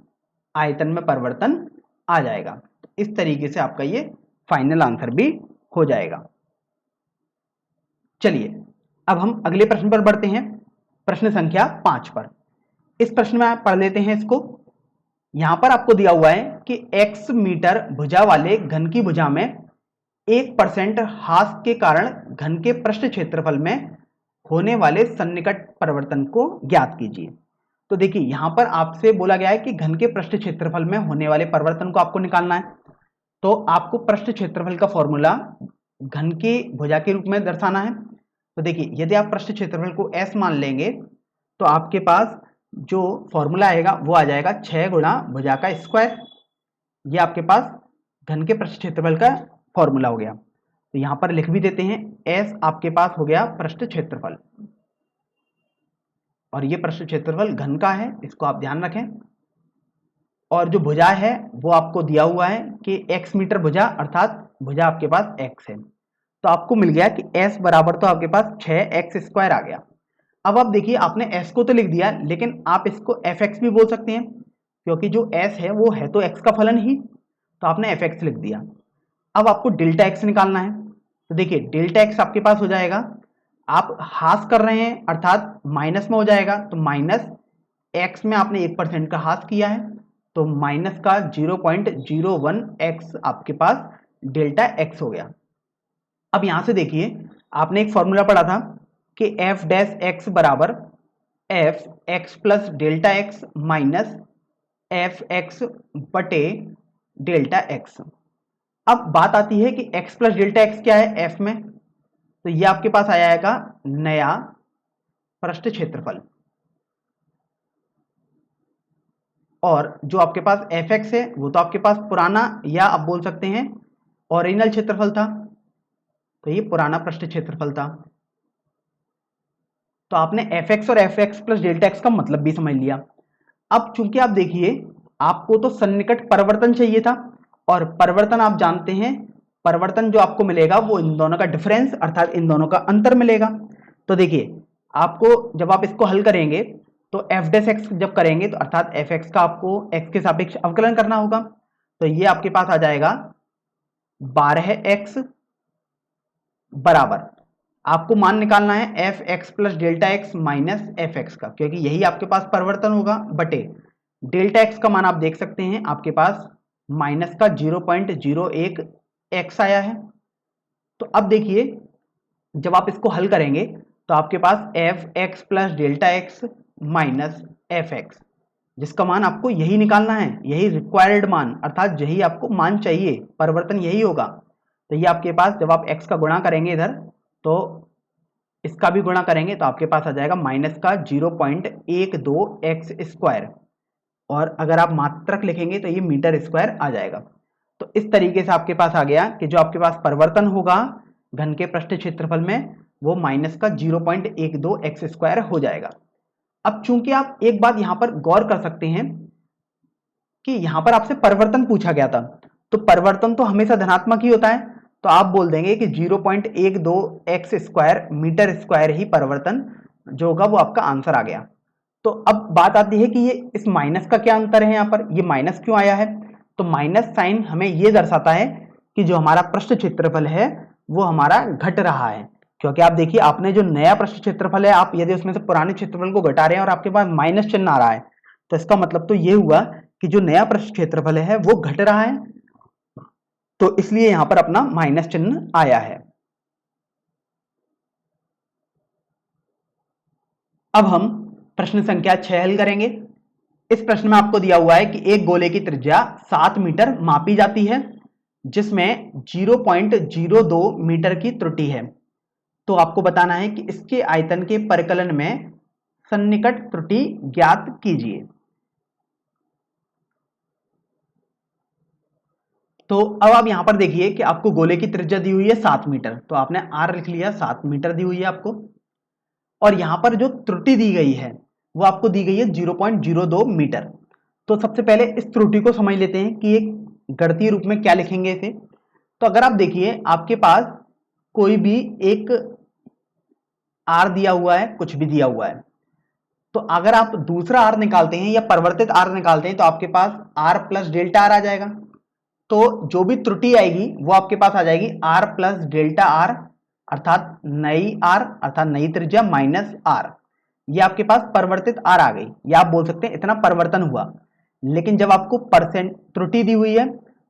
आयतन में परिवर्तन आ जाएगा। इस तरीके से आपका ये फाइनल आंसर भी हो जाएगा। चलिए अब हम अगले प्रश्न पर बढ़ते हैं, प्रश्न संख्या 5 पर। इस प्रश्न में आप पढ़ लेते हैं इसको। यहां पर आपको दिया हुआ है कि x मीटर भुजा वाले घन की भुजा में 1% ह्रास के कारण घन के पृष्ठ क्षेत्रफल में होने वाले सन्निकट परिवर्तन को ज्ञात कीजिए। तो देखिए यहां पर आपसे बोला गया है कि घन के पृष्ठ क्षेत्रफल में होने वाले परिवर्तन को आपको निकालना है। तो आपको पृष्ठ क्षेत्रफल का फॉर्मूला घन की भुजा के रूप में दर्शाना है। तो देखिए यदि आप पृष्ठ क्षेत्रफल को s मान लेंगे तो आपके पास जो फॉर्मूला आएगा वो आ जाएगा 6 गुणा भुजा का स्क्वायर। ये आपके पास घन के पृष्ठ क्षेत्रफल का फॉर्मूला हो गया। तो यहां पर लिख भी देते हैं, s आपके पास हो गया पृष्ठ क्षेत्रफल, और ये पृष्ठ क्षेत्रफल घन का है, इसको आप ध्यान रखें। और जो भुजा है वो आपको दिया हुआ है कि x मीटर भुजा, अर्थात भुजा आपके पास x है। तो आपको मिल गया कि s बराबर तो आपके पास 6x स्क्वायर आ गया। अब आप देखिए आपने s को तो लिख दिया, लेकिन आप इसको fx भी बोल सकते हैं, क्योंकि जो s है वो है तो x का फलन ही, तो आपने fx लिख दिया। अब आपको डेल्टा x निकालना है। तो देखिए डेल्टा x आपके पास हो जाएगा, आप हास कर रहे हैं अर्थात माइनस में हो जाएगा, तो माइनस x में आपने 1% का हास किया है, तो माइनस का 0.01 x आपके पास डेल्टा x हो गया। अब यहां से देखिए आपने एक फॉर्मूला पढ़ा था कि एफ डैश एक्स बराबर F x plus delta x minus F x बटे डेल्टा एक्स। अब बात आती है कि x प्लस डेल्टा एक्स क्या है f में, तो ये आपके पास आ जाएगा नया पृष्ठ क्षेत्रफल, और जो आपके पास एफ एक्स है वो तो आपके पास पुराना या आप बोल सकते हैं ओरिजिनल क्षेत्रफल था, तो ये पुराना पृष्ठ क्षेत्रफल था। तो आपने एफ एक्स और F x plus delta x का मतलब भी समझ लिया। अब चूंकि आप देखिए आपको तो सन्निकट परिवर्तन चाहिए था, और परिवर्तन आप जानते हैं, परिवर्तन जो आपको मिलेगा वो इन दोनों का डिफरेंस अर्थात इन दोनों का अंतर मिलेगा। तो देखिए आपको जब आप इसको हल करेंगे तो एफ डैश एक्स जब करेंगे तो अर्थात एफ एक्स का आपको एक्स के सापेक्ष अवकलन करना होगा, तो ये आपके पास आ जाएगा 12x बराबर, आपको मान निकालना है F x plus delta x minus F x का, क्योंकि यही आपके पास परिवर्तन होगा, बटे डेल्टा एक्स का मान आप देख सकते हैं आपके पास माइनस का 0.01 एक्स आया है। तो अब देखिए जब आप इसको हल करेंगे तो आपके पास F x plus delta x minus F X, जिसका मान आपको यही निकालना है, यही रिक्वायर्ड मान अर्थात यही आपको मान चाहिए, परिवर्तन यही होगा। तो ये आपके पास जब आप x का गुणा करेंगे इधर तो इसका भी गुणा करेंगे तो आपके पास आ जाएगा माइनस का 0.12 एक्स स्क्वायर, और अगर आप मात्रक लिखेंगे तो ये मीटर स्क्वायर आ जाएगा। तो इस तरीके से आपके पास आ गया कि जो आपके पास परिवर्तन होगा घन के पृष्ठ क्षेत्रफल में वो माइनस का 0.12 एक्स स्क्वायर हो जाएगा। अब चूंकि आप एक बात यहां पर गौर कर सकते हैं कि यहां पर आपसे परिवर्तन पूछा गया था, तो परिवर्तन तो हमेशा धनात्मक ही होता है, तो आप बोल देंगे कि 0.12 एक्स स्क्वायर मीटर स्क्वायर ही परिवर्तन जो होगा वो आपका आंसर आ गया। तो अब बात आती है कि ये इस माइनस का क्या अंतर है, यहाँ पर ये माइनस क्यों आया है, तो माइनस साइन हमें ये दर्शाता है कि जो हमारा पृष्ठ क्षेत्रफल है वो हमारा घट रहा है, क्योंकि आप देखिए आपने जो नया पृष्ठ क्षेत्रफल है आप यदि उसमें से पुराने क्षेत्रफल को घटा रहे हैं और आपके पास माइनस चिन्ह आ रहा है, तो इसका मतलब तो ये हुआ कि जो नया पृष्ठ क्षेत्रफल है वो घट रहा है, तो इसलिए यहां पर अपना माइनस चिन्ह आया है। अब हम प्रश्न संख्या 6 हल करेंगे। इस प्रश्न में आपको दिया हुआ है कि एक गोले की त्रिज्या 7 मीटर मापी जाती है जिसमें 0.02 मीटर की त्रुटि है, तो आपको बताना है कि इसके आयतन के परिकलन में सन्निकट त्रुटि ज्ञात कीजिए। तो अब आप यहां पर देखिए कि आपको गोले की त्रिज्या दी हुई है 7 मीटर, तो आपने आर लिख लिया, 7 मीटर दी हुई है आपको। और यहां पर जो त्रुटि दी गई है वो आपको दी गई है 0.02 मीटर। तो सबसे पहले इस त्रुटि को समझ लेते हैं कि एक गणितीय रूप में क्या लिखेंगे इसे। तो अगर आप देखिए आपके पास कोई भी एक आर दिया हुआ है, कुछ भी दिया हुआ है, तो अगर आप दूसरा आर निकालते हैं या परिवर्तित आर निकालते हैं तो आपके पास आर प्लस डेल्टा आर आ जाएगा। तो जो भी त्रुटि आएगी वो आपके पास आ जाएगी आर प्लस डेल्टा आर, अर्थात नई आर अर्थात नई त्रिज्या माइनस आर। ये आपके पास परिवर्तित आर आ गई, या आप बोल सकते हैं इतना परिवर्तन हुआ। लेकिन जब आपको परसेंट त्रुटि दी हुई है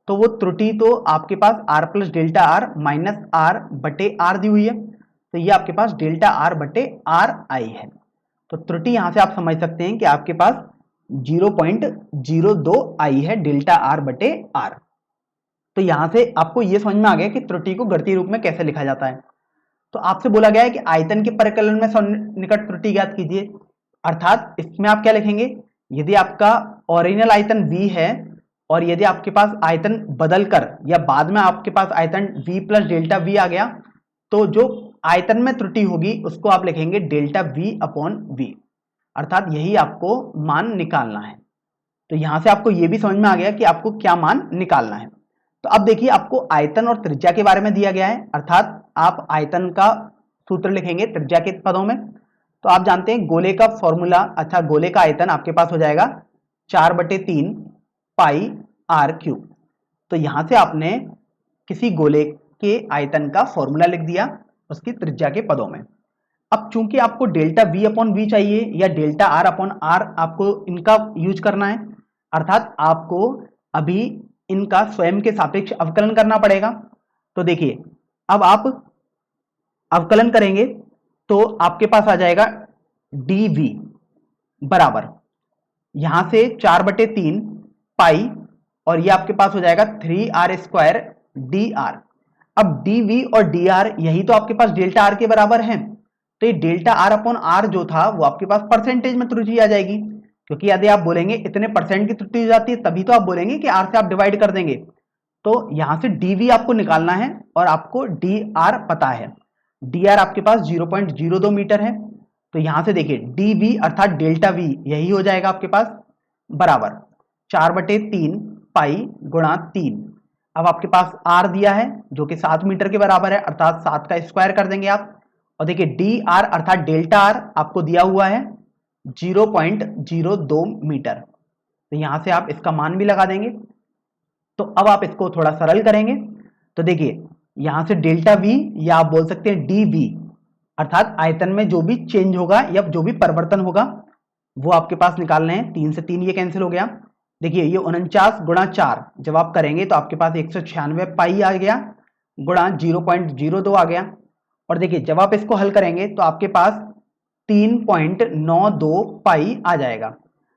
तो वो त्रुटि तो आपके पास R plus delta R minus R बटे आर दी हुई है, तो ये आपके पास डेल्टा आर बटे आर आई है। तो त्रुटि यहां से आप समझ सकते हैं कि आपके पास 0.02 आई है डेल्टा आर बटे आर। तो यहां से आपको यह समझ में आ गया कि त्रुटि को गणितीय रूप में कैसे लिखा जाता है। तो आपसे बोला गया है कि आयतन के परिकलन में सन्निकट त्रुटि ज्ञात कीजिए, अर्थात इसमें आप क्या लिखेंगे, यदि आपका ओरिजिनल आयतन v है और यदि आपके पास आयतन बदलकर या बाद में आपके पास आयतन v प्लस डेल्टा v आ गया, तो जो आयतन में त्रुटि होगी उसको आप लिखेंगे डेल्टा v अपॉन v, अर्थात यही आपको मान निकालना है। तो यहां से आपको यह भी समझ में आ गया कि आपको क्या मान निकालना है। तो अब देखिए आपको आयतन और त्रिज्या के बारे में दिया गया है, अर्थात आप आयतन का सूत्र लिखेंगे त्रिज्या के पदों में। तो आप जानते हैं गोले का फॉर्मूला, अच्छा गोले का आयतन आपके पास हो जाएगा 4/3 पाई आर क्यूब। तो यहां से आपने किसी गोले के आयतन का फॉर्मूला लिख दिया उसकी त्रिज्या के पदों में। अब चूंकि आपको डेल्टा v अपॉन वी चाहिए या डेल्टा आर अपॉन आर आपको इनका यूज करना है, अर्थात आपको अभी इनका स्वयं के सापेक्ष अवकलन करना पड़ेगा। तो देखिए अब आप अवकलन करेंगे तो आपके पास आ जाएगा dv बराबर यहां से 4/3 पाई और ये आपके पास हो जाएगा 3r² dr। अब dv और dr यही तो आपके पास डेल्टा आर के बराबर है, तो ये डेल्टा आर अपॉन आर जो था वो आपके पास परसेंटेज में त्रुटि आ जाएगी, क्योंकि यदि आप बोलेंगे इतने परसेंट की त्रुटि हो जाती है तभी तो आप बोलेंगे कि आर से आप डिवाइड कर देंगे। तो यहां से dv आपको निकालना है और आपको dr पता है, dr आपके पास 0.02 मीटर है। तो यहां से देखिए dv अर्थात डेल्टा v यही हो जाएगा आपके पास बराबर 4/3 पाई गुणा 3। अब आपके पास r दिया है जो कि 7 मीटर के बराबर है, अर्थात 7 का स्क्वायर कर देंगे आप। और देखिए dr अर्थात डेल्टा r आपको दिया हुआ है 0.02 मीटर, तो यहां से आप इसका मान भी लगा देंगे। तो अब आप इसको थोड़ा सरल करेंगे तो देखिए यहां से डेल्टा v या आप बोल सकते हैं dv अर्थात आयतन में जो भी चेंज होगा या जो भी परिवर्तन होगा वो आपके पास निकालने हैं। 3 से 3 ये कैंसिल हो गया। देखिए ये 49 गुणा 4 जब आप करेंगे तो आपके पास 196 पाई आ गया गुणा 0.02 आ गया। और देखिए जब आप इसको हल करेंगे तो आपके पास 3.92 पाई आ जाएगा।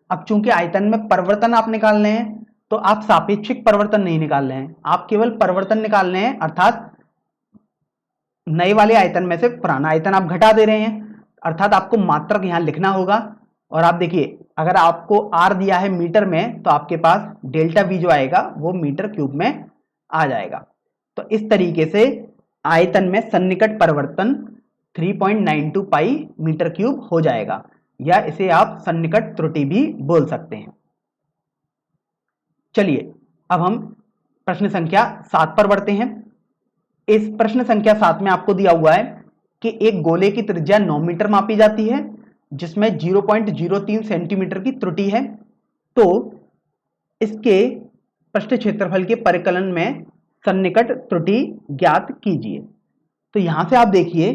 अब चूंकि आयतन में परिवर्तन आप निकालने हैं तो आप सापेक्षिक परिवर्तन नहीं निकाल रहे हैं, आप केवल परिवर्तन निकालने हैं, अर्थात नए वाले आयतन में से पुराना आयतन आप घटा दे रहे हैं, अर्थात आपको मात्रक यहां लिखना होगा। और आप देखिए अगर आपको आर दिया है मीटर में तो आपके पास डेल्टा वी जो आएगा वो मीटर क्यूब में आ जाएगा। तो इस तरीके से आयतन में सन्निकट परिवर्तन 3.92 पाई मीटर क्यूब हो जाएगा, या इसे आप सन्निकट त्रुटि भी बोल सकते हैं। चलिए अब हम प्रश्न संख्या 7 पर बढ़ते हैं। इस प्रश्न संख्या 7 में आपको दिया हुआ है कि एक गोले की त्रिज्या 9 मीटर मापी जाती है जिसमें 0.03 सेंटीमीटर की त्रुटि है, तो इसके पृष्ठ क्षेत्रफल के परिकलन में सन्निकट त्रुटि ज्ञात कीजिए। तो यहां से आप देखिए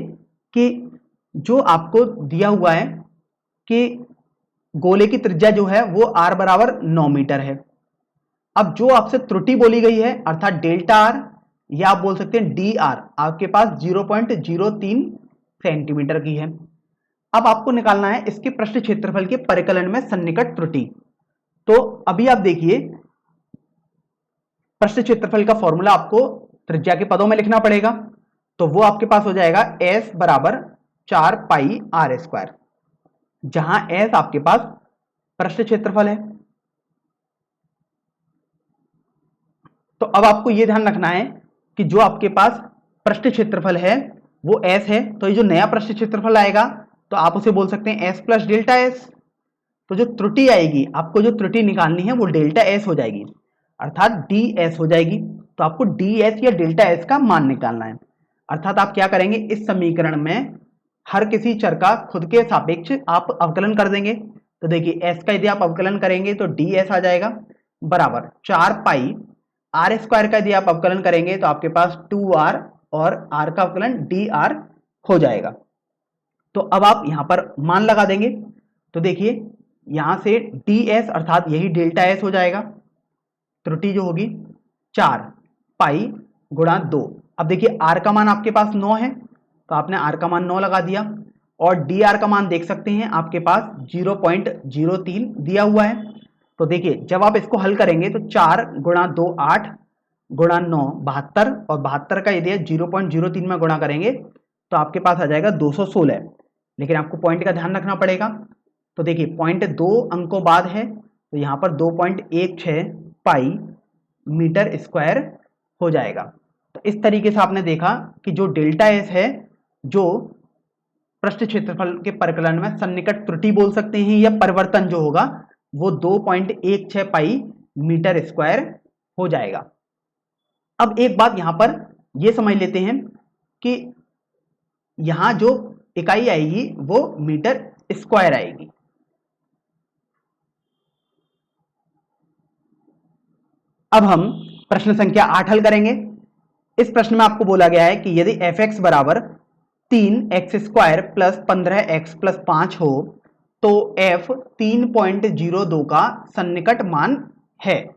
कि जो आपको दिया हुआ है कि गोले की त्रिज्या जो है वो r बराबर 9 मीटर है। अब जो आपसे त्रुटि बोली गई है अर्थात डेल्टा आर या आप बोल सकते हैं डी आर आपके पास 0.03 सेंटीमीटर की है। अब आपको निकालना है इसके पृष्ठ क्षेत्रफल के परिकलन में सन्निकट त्रुटि। तो अभी आप देखिए पृष्ठ क्षेत्रफल का फॉर्मूला आपको त्रिज्या के पदों में लिखना पड़ेगा, तो वो आपके पास हो जाएगा S बराबर 4 पाई आर स्क्वायर, जहां S आपके पास पृष्ठ क्षेत्रफल है। तो अब आपको ये ध्यान रखना है कि जो आपके पास पृष्ठ क्षेत्रफल है वो S है, तो ये जो नया पृष्ठ क्षेत्रफल आएगा तो आप उसे बोल सकते हैं S प्लस डेल्टा S। तो जो त्रुटि आएगी, आपको जो त्रुटि निकालनी है वो डेल्टा S हो जाएगी, अर्थात DS हो जाएगी। तो आपको DS या डेल्टा S का मान निकालना है। अर्थात आप क्या करेंगे, इस समीकरण में हर किसी चर का खुद के सापेक्ष आप अवकलन कर देंगे। तो देखिए S का यदि आप अवकलन करेंगे तो DS आ जाएगा बराबर 4 पाई, R स्क्वायर का यदि आप अवकलन करेंगे तो आपके पास 2R और R का अवकलन dr हो जाएगा। तो अब आप यहां पर मान लगा देंगे। तो देखिए यहां से ds अर्थात यही डेल्टा S हो जाएगा, त्रुटि जो होगी 4 पाई गुणा 2। अब देखिए R का मान आपके पास 9 है, तो आपने R का मान 9 लगा दिया, और dr का मान देख सकते हैं आपके पास 0.03 दिया हुआ है। तो देखिए जब आप इसको हल करेंगे तो 4 गुणा 2 8 गुणा 9 72, और 72 का यदि 0.03 में गुणा करेंगे तो आपके पास आ जाएगा 216। लेकिन आपको पॉइंट का ध्यान रखना पड़ेगा। तो देखिए पॉइंट 2 अंकों बाद है, तो यहाँ पर 2.16 पाई मीटर स्क्वायर हो जाएगा। तो इस तरीके से आपने देखा कि जो डेल्टा एस है, जो पृष्ठ क्षेत्रफल के परिकलन में सन्निकट त्रुटि बोल सकते हैं, या परिवर्तन जो होगा वो 2.16 पाई मीटर स्क्वायर हो जाएगा। अब एक बात यहां पर यह समझ लेते हैं कि यहां जो इकाई आएगी वो मीटर स्क्वायर आएगी। अब हम प्रश्न संख्या 8 हल करेंगे। इस प्रश्न में आपको बोला गया है कि यदि एफ एक्स बराबर 3x square plus 15x plus 5 हो तो f 3.02 का सन्निकट मान है।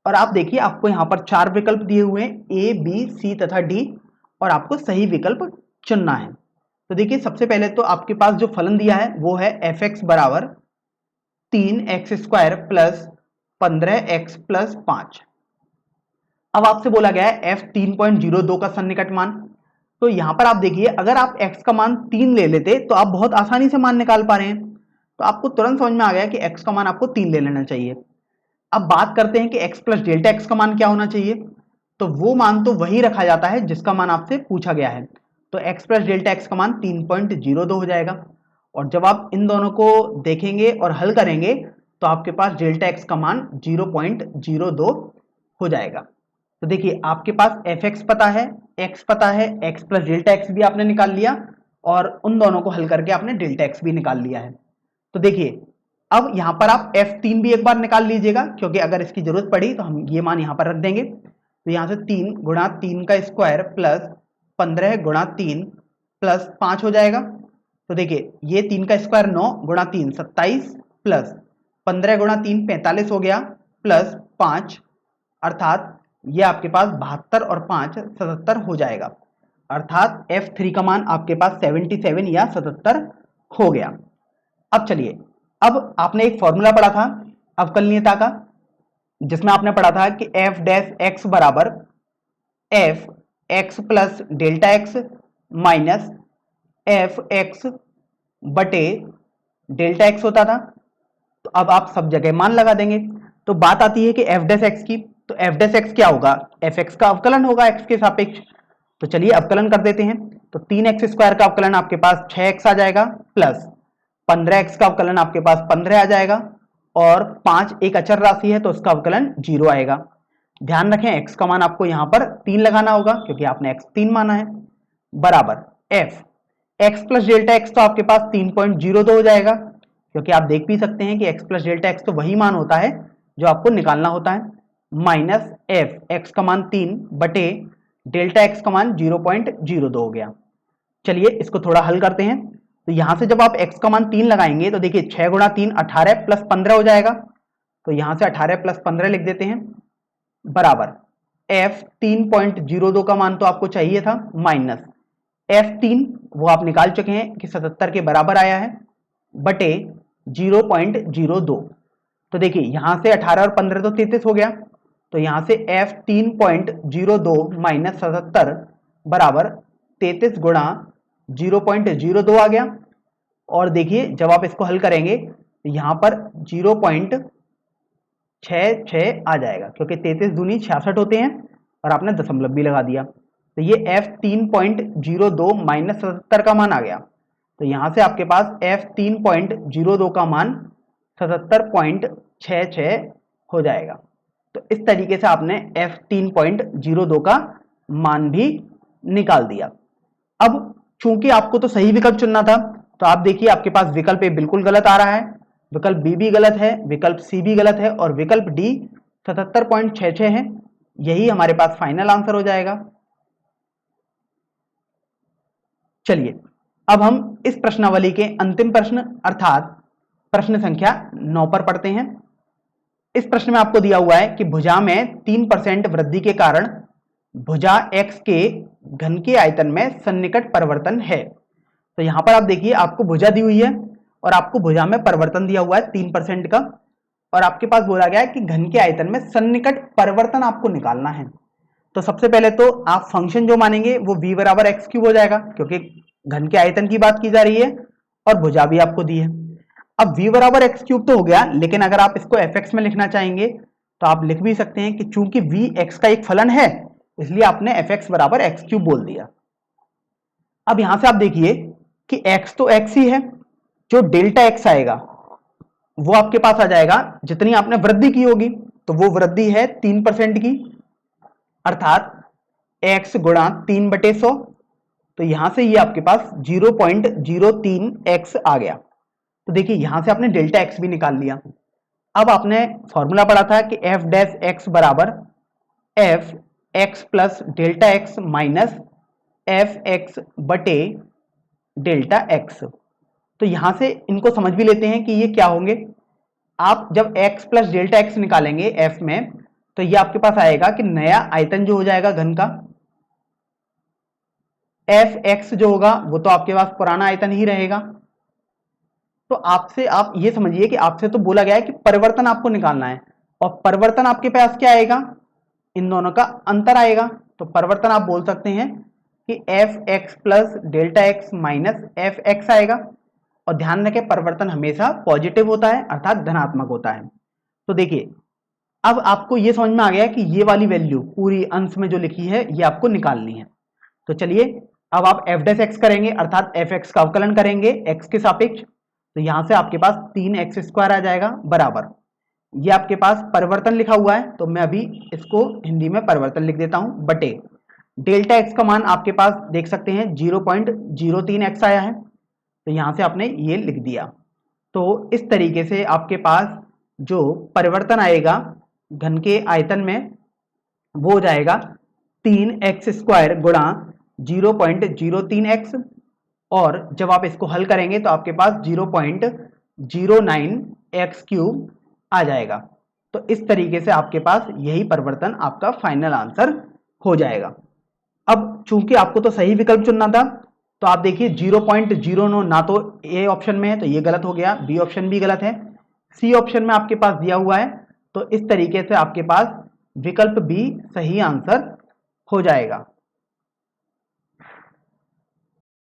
और आप देखिए आपको यहां पर 4 विकल्प दिए हुए हैं, A, B, C तथा D, और आपको सही विकल्प चुनना है। तो देखिए सबसे पहले तो आपके पास जो फलन दिया है वो है एफ एक्स बराबर 3x square plus 15x plus 5। अब आपसे बोला गया है f 3.02 का सन्निकट मान। तो यहां पर आप देखिए अगर आप x का मान 3 ले लेते तो आप बहुत आसानी से मान निकाल पा रहे हैं। तो आपको तुरंत समझ में आ गया कि x का मान आपको 3 ले लेना चाहिए। अब बात करते हैं कि x प्लस डेल्टा x का मान क्या होना चाहिए। तो वो मान तो वही रखा जाता है जिसका मान आपसे पूछा गया है। तो x प्लस डेल्टा x का मान 3.02 हो जाएगा। और जब आप इन दोनों को देखेंगे और हल करेंगे तो आपके पास डेल्टा x का मान 0.02 हो जाएगा। तो देखिए आपके पास एफ एक्स पता है, x पता है, x प्लस डेल्टा x भी आपने निकाल लिया, और उन दोनों को हल करके आपने डेल्टा x भी निकाल लिया है। तो देखिए अब यहां पर आप f3 भी एक बार निकाल लीजिएगा, क्योंकि अगर इसकी जरूरत पड़ी तो हम ये मान यहां पर रख देंगे। तो यहां से 3 गुणा 3 का स्क्वायर प्लस 15 गुणा 3 प्लस 5 हो जाएगा। तो देखिए ये 3 का स्क्वायर 9 गुणा 3 27 प्लस 15 गुणा 3 45 हो गया प्लस 5, अर्थात ये आपके पास 72 और 5 77 हो जाएगा। अर्थात f3 का मान आपके पास 77 या 77 हो गया। अब चलिए, अब आपने एक फॉर्मूला पढ़ा था अवकलनीयता का, जिसमें आपने पढ़ा था कि f डैश x बराबर f x plus delta x minus f x बटे डेल्टा x होता था। तो अब आप सब जगह मान लगा देंगे। तो बात आती है कि f डैश x की, तो f डैश x क्या होगा, fx का अवकलन होगा x के सापेक्ष। तो चलिए अवकलन कर देते हैं। तो 3x स्क्वायर का अवकलन आपके पास 6x आ जाएगा, प्लस 15x का अवकलन आपके पास 15 आ जाएगा, और 5 एक अचर राशि है तो उसका अवकलन 0 आएगा। ध्यान रखें x का मान आपको यहां पर 3 लगाना होगा क्योंकि आपने x 3 माना है, बराबर f x plus delta x तो आपके पास 3.02 हो जाएगा, क्योंकि आप देख भी सकते हैं कि x प्लस डेल्टा x तो वही मान होता है जो आपको निकालना होता है, माइनस f x का मान 3 बटे डेल्टा x का मान 0.02 हो गया। चलिए इसको थोड़ा हल करते हैं। तो यहां से जब आप x का मान 3 लगाएंगे तो देखिए 6 गुणा 3 18 प्लस 15 हो जाएगा। तो यहां से 18 प्लस 15 लिख देते हैं, बराबर f 3.02 का मान तो आपको चाहिए था, माइनस f3 वो आप निकाल चुके हैं कि 77 के बराबर आया है, बटे 0.02। तो देखिए यहां से 18 और 15 तो 33 हो गया। तो यहां से f 3.02 माइनस 77 बराबर 33 गुणा 0.02 आ गया। और देखिए जब आप इसको हल करेंगे तो यहां पर 0.66 आ जाएगा, क्योंकि 33 दूनी 66 होते हैं, और आपने दशमलव भी लगा दिया, तो ये F3.02 माइनस 77 का मान आ गया। तो यहां से आपके पास F3.02 का मान 77.66 हो जाएगा। तो इस तरीके से आपने F3.02 का मान भी निकाल दिया। अब चूंकि आपको तो सही विकल्प चुनना था, तो आप देखिए आपके पास विकल्प ए बिल्कुल गलत आ रहा है, विकल्प बी भी गलत है, विकल्प सी भी गलत है और विकल्प डी 77.66 है। यही हमारे पास फाइनल आंसर हो जाएगा। चलिए अब हम इस प्रश्नावली के अंतिम प्रश्न अर्थात प्रश्न संख्या 9 पर पढ़ते हैं। इस प्रश्न में आपको दिया हुआ है कि भुजा में 3% वृद्धि के कारण भुजा x के घन के आयतन में सन्निकट परिवर्तन है। तो यहां पर आप देखिए आपको भुजा दी हुई है और आपको भुजा में परिवर्तन दिया हुआ है 3% का, और आपके पास बोला गया है कि घन के आयतन में सन्निकट परिवर्तन आपको निकालना है। तो सबसे पहले तो आप फंक्शन जो मानेंगे वो v बराबर एक्स क्यूब हो जाएगा, क्योंकि घन के आयतन की बात की जा रही है और भुजा भी आपको दी है। अब v बराबर एक्स क्यूब तो हो गया, लेकिन अगर आप इसको fx में लिखना चाहेंगे तो आप लिख भी सकते हैं कि चूंकि v x का एक फलन है, इसलिए आपने fx बराबर एक्स क्यूब बोल दिया। अब यहां से आप देखिए कि x तो x ही है, जो डेल्टा x आएगा वो आपके पास आ जाएगा जितनी आपने वृद्धि की होगी, तो वो वृद्धि है 3% की, अर्थात x गुणा 3/100। तो यहां से ये आपके पास 0.03x आ गया। तो देखिए यहां से आपने डेल्टा x भी निकाल लिया। अब आपने फॉर्मूला पढ़ा था कि f डैश x बराबर F x plus delta x minus F x बटे डेल्टा एक्स। तो यहां से इनको समझ भी लेते हैं कि ये क्या होंगे। आप जब x प्लस डेल्टा एक्स निकालेंगे f में, तो ये आपके पास आएगा कि नया आयतन जो हो जाएगा घन का, एफ एक्स जो होगा वो तो आपके पास पुराना आयतन ही रहेगा। तो आपसे आप ये समझिए कि आपसे तो बोला गया है कि परिवर्तन आपको निकालना है, और परिवर्तन आपके पास क्या आएगा, इन दोनों का अंतर आएगा। तो परिवर्तन आप बोल सकते हैं कि F x plus delta x minus F x आएगा, और ध्यान रखें परिवर्तन हमेशा पॉजिटिव होता है अर्थात धनात्मक होता है। तो देखिए अब आपको ये समझ में आ गया कि ये वाली वैल्यू पूरी अंश में जो लिखी है ये आपको निकालनी है। तो चलिए अब आप एफ डैश एक्स करेंगे अर्थात एफ एक्स का अवकलन करेंगे एक्स के सापेक्ष। तो यहां से आपके पास 3x² आ जाएगा बराबर, ये आपके पास परिवर्तन लिखा हुआ है तो मैं अभी इसको हिंदी में परिवर्तन लिख देता हूं, बटे डेल्टा एक्स का मान आपके पास देख सकते हैं 0.03x आया है, तो यहां से आपने ये लिख दिया। तो इस तरीके से आपके पास जो परिवर्तन आएगा घन के आयतन में वो हो जाएगा 3x² गुणा 0.03x, और जब आप इसको हल करेंगे तो आपके पास 0.09x³ आ जाएगा। तो इस तरीके से आपके पास यही परिवर्तन आपका फाइनल आंसर हो जाएगा। अब चूंकि आपको तो सही विकल्प चुनना था, तो आप देखिए 0.09 ना तो ए ऑप्शन में है तो ये गलत हो गया, बी ऑप्शन भी गलत है, सी ऑप्शन में आपके पास दिया हुआ है, तो इस तरीके से आपके पास विकल्प बी सही आंसर हो जाएगा।